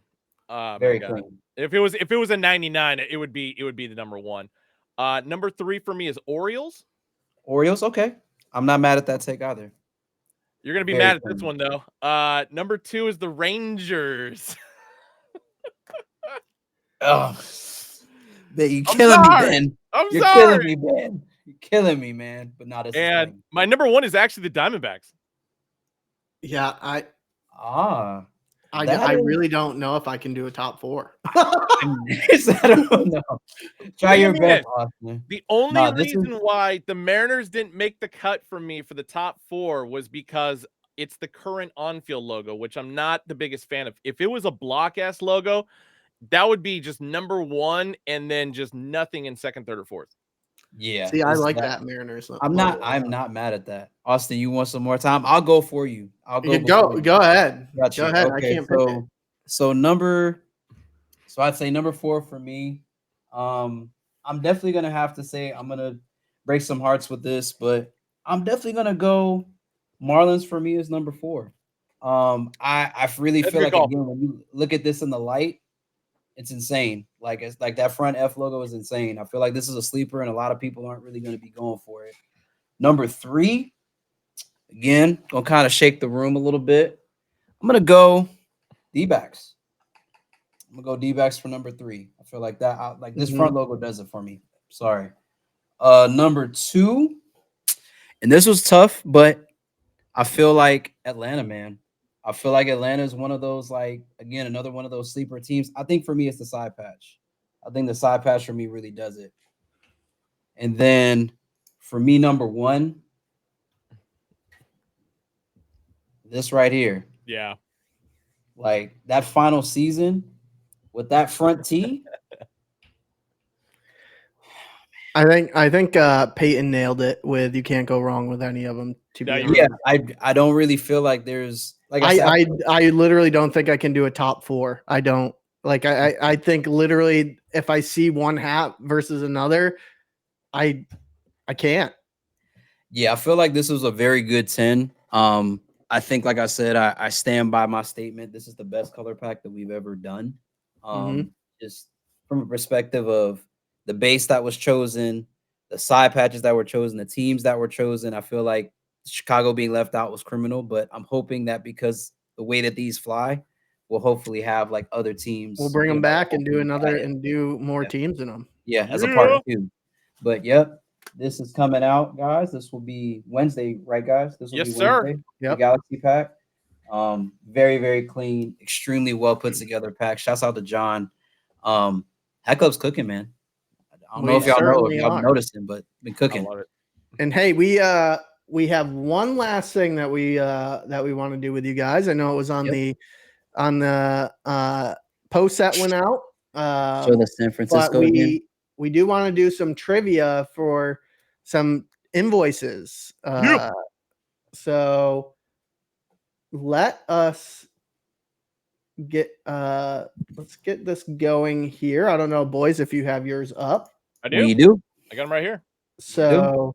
Very clean. If it was a 99, it would be the number 1. Number 3 for me is Orioles. Orioles, okay. I'm not mad at that take either. You're gonna be mad at this one though. Number 2 is the Rangers. Oh, you're killing me, Ben. You're killing me, Ben. You're killing me, man. But not as. And my number 1 is actually the Diamondbacks. Yeah, I I really don't know if I can do a top 4. I don't know. Try your best, Austin. The only reason why the Mariners didn't make the cut for me for the top 4 was because it's the current on-field logo, which I'm not the biggest fan of. If it was a block-ass logo, that would be just number 1 and then just nothing in second, third, or fourth. Yeah. See, I like that Mariners. I'm not mad at that. Austin, you want some more time? I'll go for you. Go ahead. Gotcha. Go ahead. Okay, I can't pick it. So I'd say number 4 for me. I'm definitely gonna have to say I'm gonna break some hearts with this, but I'm definitely gonna go Marlins for me is number 4. I really feel like again, when you look at this in the light, it's insane. Like it's like that front F logo is insane. I feel like this is a sleeper, and a lot of people aren't really going to be going for it. Number 3, again, gonna kind of shake the room a little bit. I'm gonna go D-backs. I'm gonna go D-backs for number 3. I feel like that. This front logo does it for me. Sorry. Number 2, and this was tough, but I feel like Atlanta, man. I feel like Atlanta is one of those, like, again, another one of those sleeper teams. I think for me, it's the side patch. I think the side patch for me really does it. And then for me, number 1, this right here. Yeah. Like that final season with that front tee. I think Peyton nailed it with you can't go wrong with any of them. Yeah, I don't really feel like there's like I literally don't think I can do a top 4. I don't like I think literally if I see one hat versus another, I can't. Yeah, I feel like this was a very good 10. I think, like I said, I stand by my statement. This is the best color pack that we've ever done. Just from a perspective of the base that was chosen, the side patches that were chosen, the teams that were chosen. I feel like Chicago being left out was criminal, but I'm hoping that because the way that these fly, we'll hopefully have like other teams. We'll bring them back and do another and do more teams in them. Yeah, as a part of 2. But yep, this is coming out, guys. This will be Wednesday, right, guys? This will Yes, be sir. Wednesday. Yep. The Galaxy Pack. Very, very clean, extremely well put together pack. Shouts out to John. Heck Up's cooking, man. I don't know if y'all know, if y'all been noticing, but been cooking. I love it. And hey, we have one last thing that we want to do with you guys. I know it was on the post that went out. Show the San Francisco but again. We do want to do some trivia for some invoices. So let us get let's get this going here. I don't know, boys, if you have yours up. I do. You do. I got them right here. So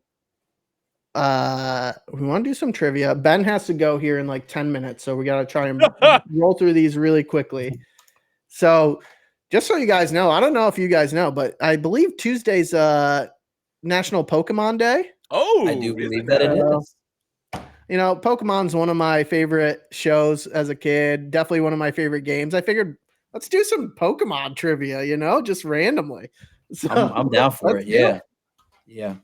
we want to do some trivia. Ben has to go here in like 10 minutes, so we got to try and roll through these really quickly. So just so you guys know, I don't know if you guys know, but I believe Tuesday's National Pokemon Day. Oh, I do believe that it is. You know, Pokemon's one of my favorite shows as a kid. Definitely one of my favorite games. I figured let's do some Pokemon trivia, you know, just randomly. So I'm down for it. Yeah. Yeah.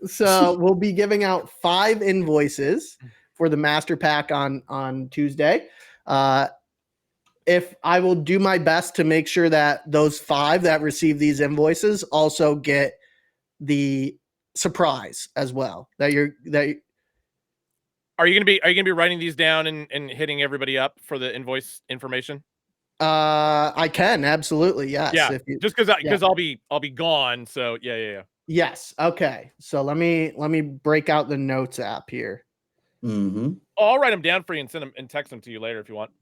So we'll be giving out 5 invoices for the Master Pack on Tuesday. If I will do my best to make sure that those 5 that receive these invoices also get the surprise as well. Are you gonna be writing these down and hitting everybody up for the invoice information? I can absolutely, yes. Yeah, just because I'll be gone. So yeah. Yes. Okay. So let me break out the notes app here. Mm-hmm. I'll write them down for you and send them and text them to you later if you want.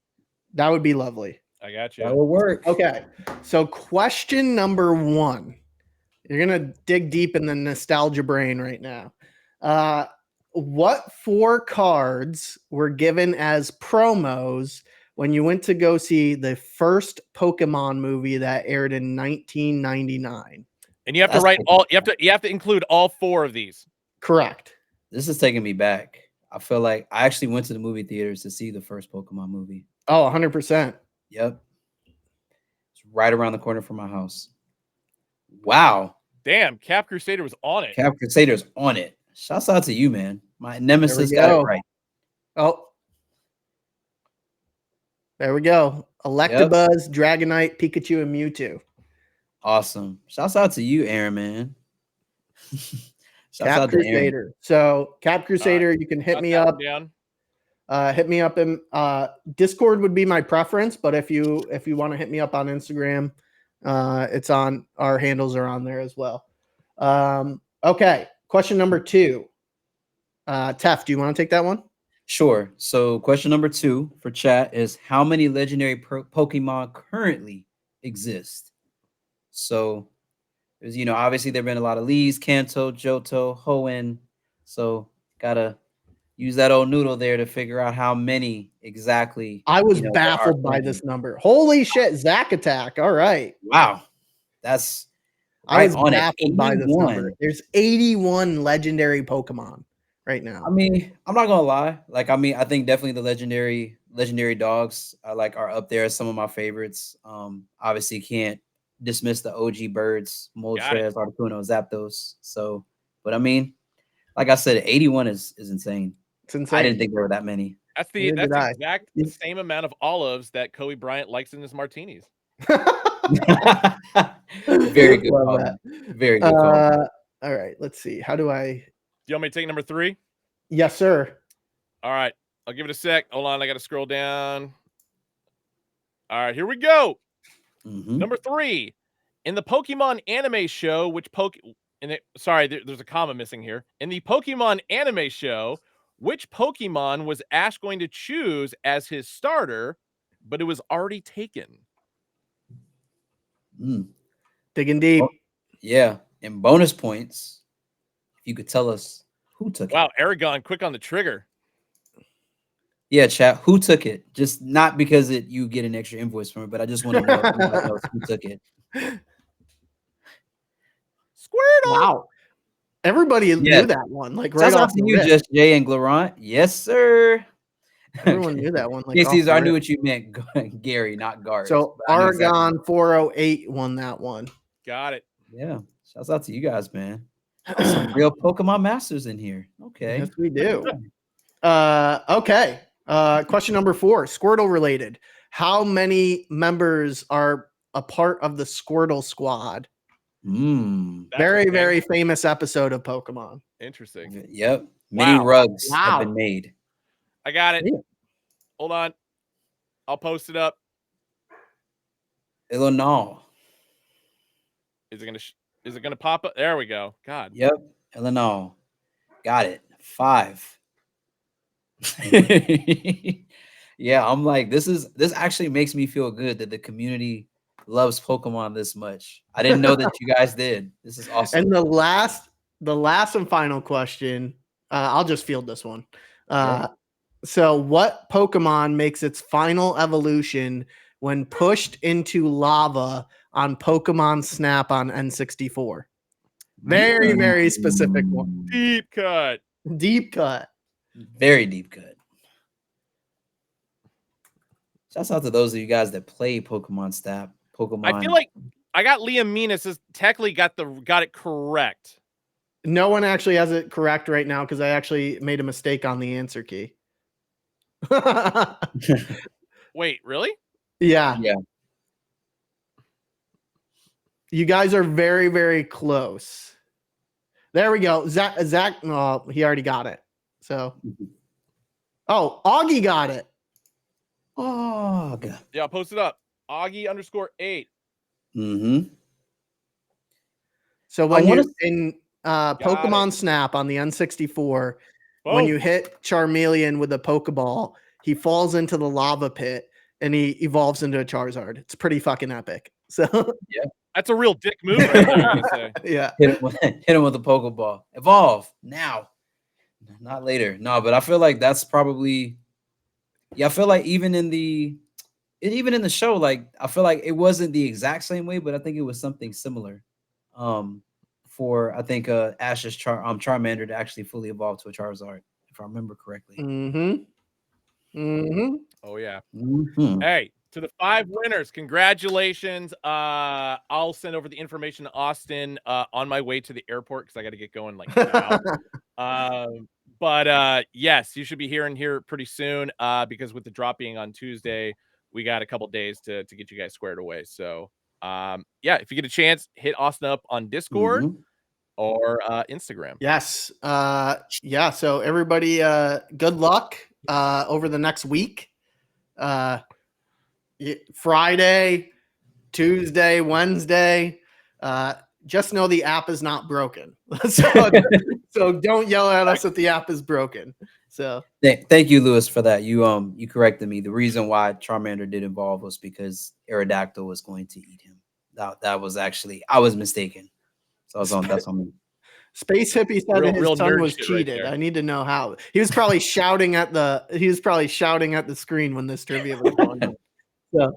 That would be lovely. I got you. That will work. Okay. So question number 1. You're gonna dig deep in the nostalgia brain right now. What 4 cards were given as promos when you went to go see the first Pokemon movie that aired in 1999? And you have to write all. You have to include all 4 of these. Correct. This is taking me back. I feel like I actually went to the movie theaters to see the first Pokemon movie. Oh, 100%. Yep. It's right around the corner from my house. Wow. Damn, Cap Crusader was on it. Cap Crusader's on it. Shouts out to you, man. My nemesis got it right. Oh. There we go. Electabuzz, Dragonite, Pikachu, and Mewtwo. Awesome. Shouts out to you, Aaron, man. Cap Crusader. So Cap Crusader, you can hit me up. Hit me up in Discord would be my preference, but if you want to hit me up on Instagram, it's on, our handles are on there as well. Okay, question number 2. Tef, do you want to take that one? Sure. So question number 2 for chat is how many legendary Pokemon currently exist? So there's, obviously there have been a lot of Lees, Kanto, Johto, Hoenn. So gotta use that old noodle there to figure out how many exactly. I was baffled by this number. Holy shit, Zack Attack. All right. Wow. That's I was baffled by this number. There's 81 legendary Pokemon right now. I mean, I'm not gonna lie. I think definitely the legendary dogs are up there as some of my favorites. Obviously can't dismiss the OG birds, Moltres, Articuno, Zapdos. So, but I mean, like I said, 81 is insane. It's insane. I didn't think there were that many. That's the exact same amount of olives that Kobe Bryant likes in his martinis. Very good call. Very good call. All right, let's see. Do you want me to take number 3? Yes, sir. All right, I'll give it a sec. Hold on, I got to scroll down. All right, here we go. Number 3. In the Pokemon anime show, there's a comma missing here. In the Pokemon anime show, which Pokemon was Ash going to choose as his starter, but it was already taken? Digging deep. Yeah. And bonus points, if you could tell us who took it. Wow, Aragon, quick on the trigger. Yeah, chat. Who took it? Just not because you get an extra invoice from it, but I just want to know who took it. Squirtle. Wow. Everybody knew that one. Like right off to you, Just Jay and Glorant. Yes, sir. Everyone knew that one. Caesar, I knew what you meant, Gary, not Gard. So Aragon 408 won that one. Got it. Yeah. Shouts out to you guys, man. Some real Pokemon masters in here. Okay. Yes, we do. Okay. Question number 4, Squirtle related. How many members are a part of the Squirtle squad? Very famous episode of Pokemon. Interesting. Yep. Many rugs have been made. I got it. Yeah. Hold on. I'll post it up. Illinois. Is it gonna pop up? There we go. God. Yep. Illinois. Got it. 5. Yeah, I'm like, this actually makes me feel good that the community loves Pokemon this much. I didn't know that you guys did. This is awesome. And the last and final question, I'll just field this one. So what Pokemon makes its final evolution when pushed into lava on Pokemon Snap on N64? Very, very specific one. Deep cut. Deep cut. Very deep cut. Shouts out to those of you guys that play Pokemon Snap. Pokemon. I feel like I got Liam Minas has technically got it correct. No one actually has it correct right now because I actually made a mistake on the answer key. Wait, really? Yeah. Yeah. You guys are very, very close. There we go. Zach, oh, he already got it. So, oh, Augie got it. Oh, God. Yeah, I'll post it up. Augie_8. So when you in Pokemon Snap on the N64, when you hit Charmeleon with a Pokeball, he falls into the lava pit and he evolves into a Charizard. It's pretty fucking epic. So yeah, that's a real dick move right there, I'm gonna say. Yeah. Hit him with a Pokeball. Evolve now. Not later. No, but I feel like that's probably I feel like even in the show, like I feel like it wasn't the exact same way, but I think it was something similar. For I think Ash's Charmander to actually fully evolve to a Charizard, if I remember correctly. Oh yeah. Hey, to the 5 winners, congratulations. I'll send over the information to Austin on my way to the airport because I got to get going like now. But yes, you should be hearing here pretty soon because with the drop being on Tuesday, we got a couple days to get you guys squared away. So yeah, if you get a chance, hit Austin up on Discord or Instagram. Yes. Yeah. So everybody, good luck over the next week. Friday, Tuesday, Wednesday. Just know the app is not broken. So don't yell at us if the app is broken. So thank you, Lewis, for that. You corrected me. The reason why Charmander did evolve was because Aerodactyl was going to eat him. That was actually I was mistaken. So that's on me. Space Hippie said his son was cheated. Right, I need to know how. He was probably shouting at the screen when this trivia was going on. So,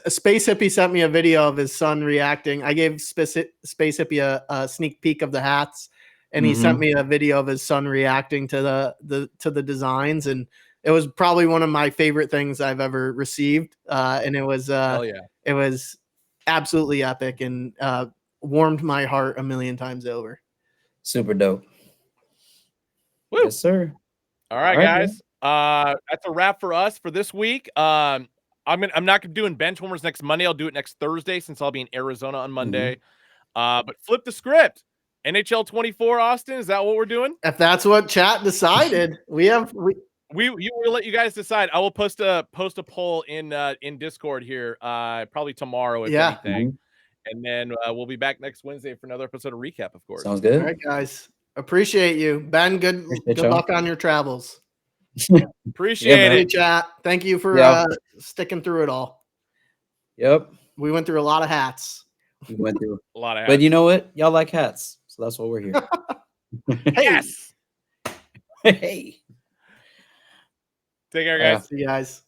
Space Hippie sent me a video of his son reacting. I gave Space Hippie a sneak peek of the hats, and he sent me a video of his son reacting to the designs, and it was probably one of my favorite things I've ever received. And it was it was absolutely epic and warmed my heart a million times over. Super dope. Woo. Yes, sir. All right, guys. That's a wrap for us for this week. I'm not doing bench warmers next Monday. I'll do it next Thursday since I'll be in Arizona on Monday. But flip the script. NHL 24, Austin. Is that what we're doing? If that's what chat decided, we will let you guys decide. I will post a poll in Discord here probably tomorrow if anything. And then we'll be back next Wednesday for another episode of ReCap, of course. Sounds good. All right, guys. Appreciate you. Ben, good luck on your travels. Appreciate it, chat. Thank you for sticking through it all. Yep. We went through a lot of hats. We went through a lot of hats. But you know what? Y'all like hats. So that's why we're here. Yes. Hey. Take care, guys. See you guys.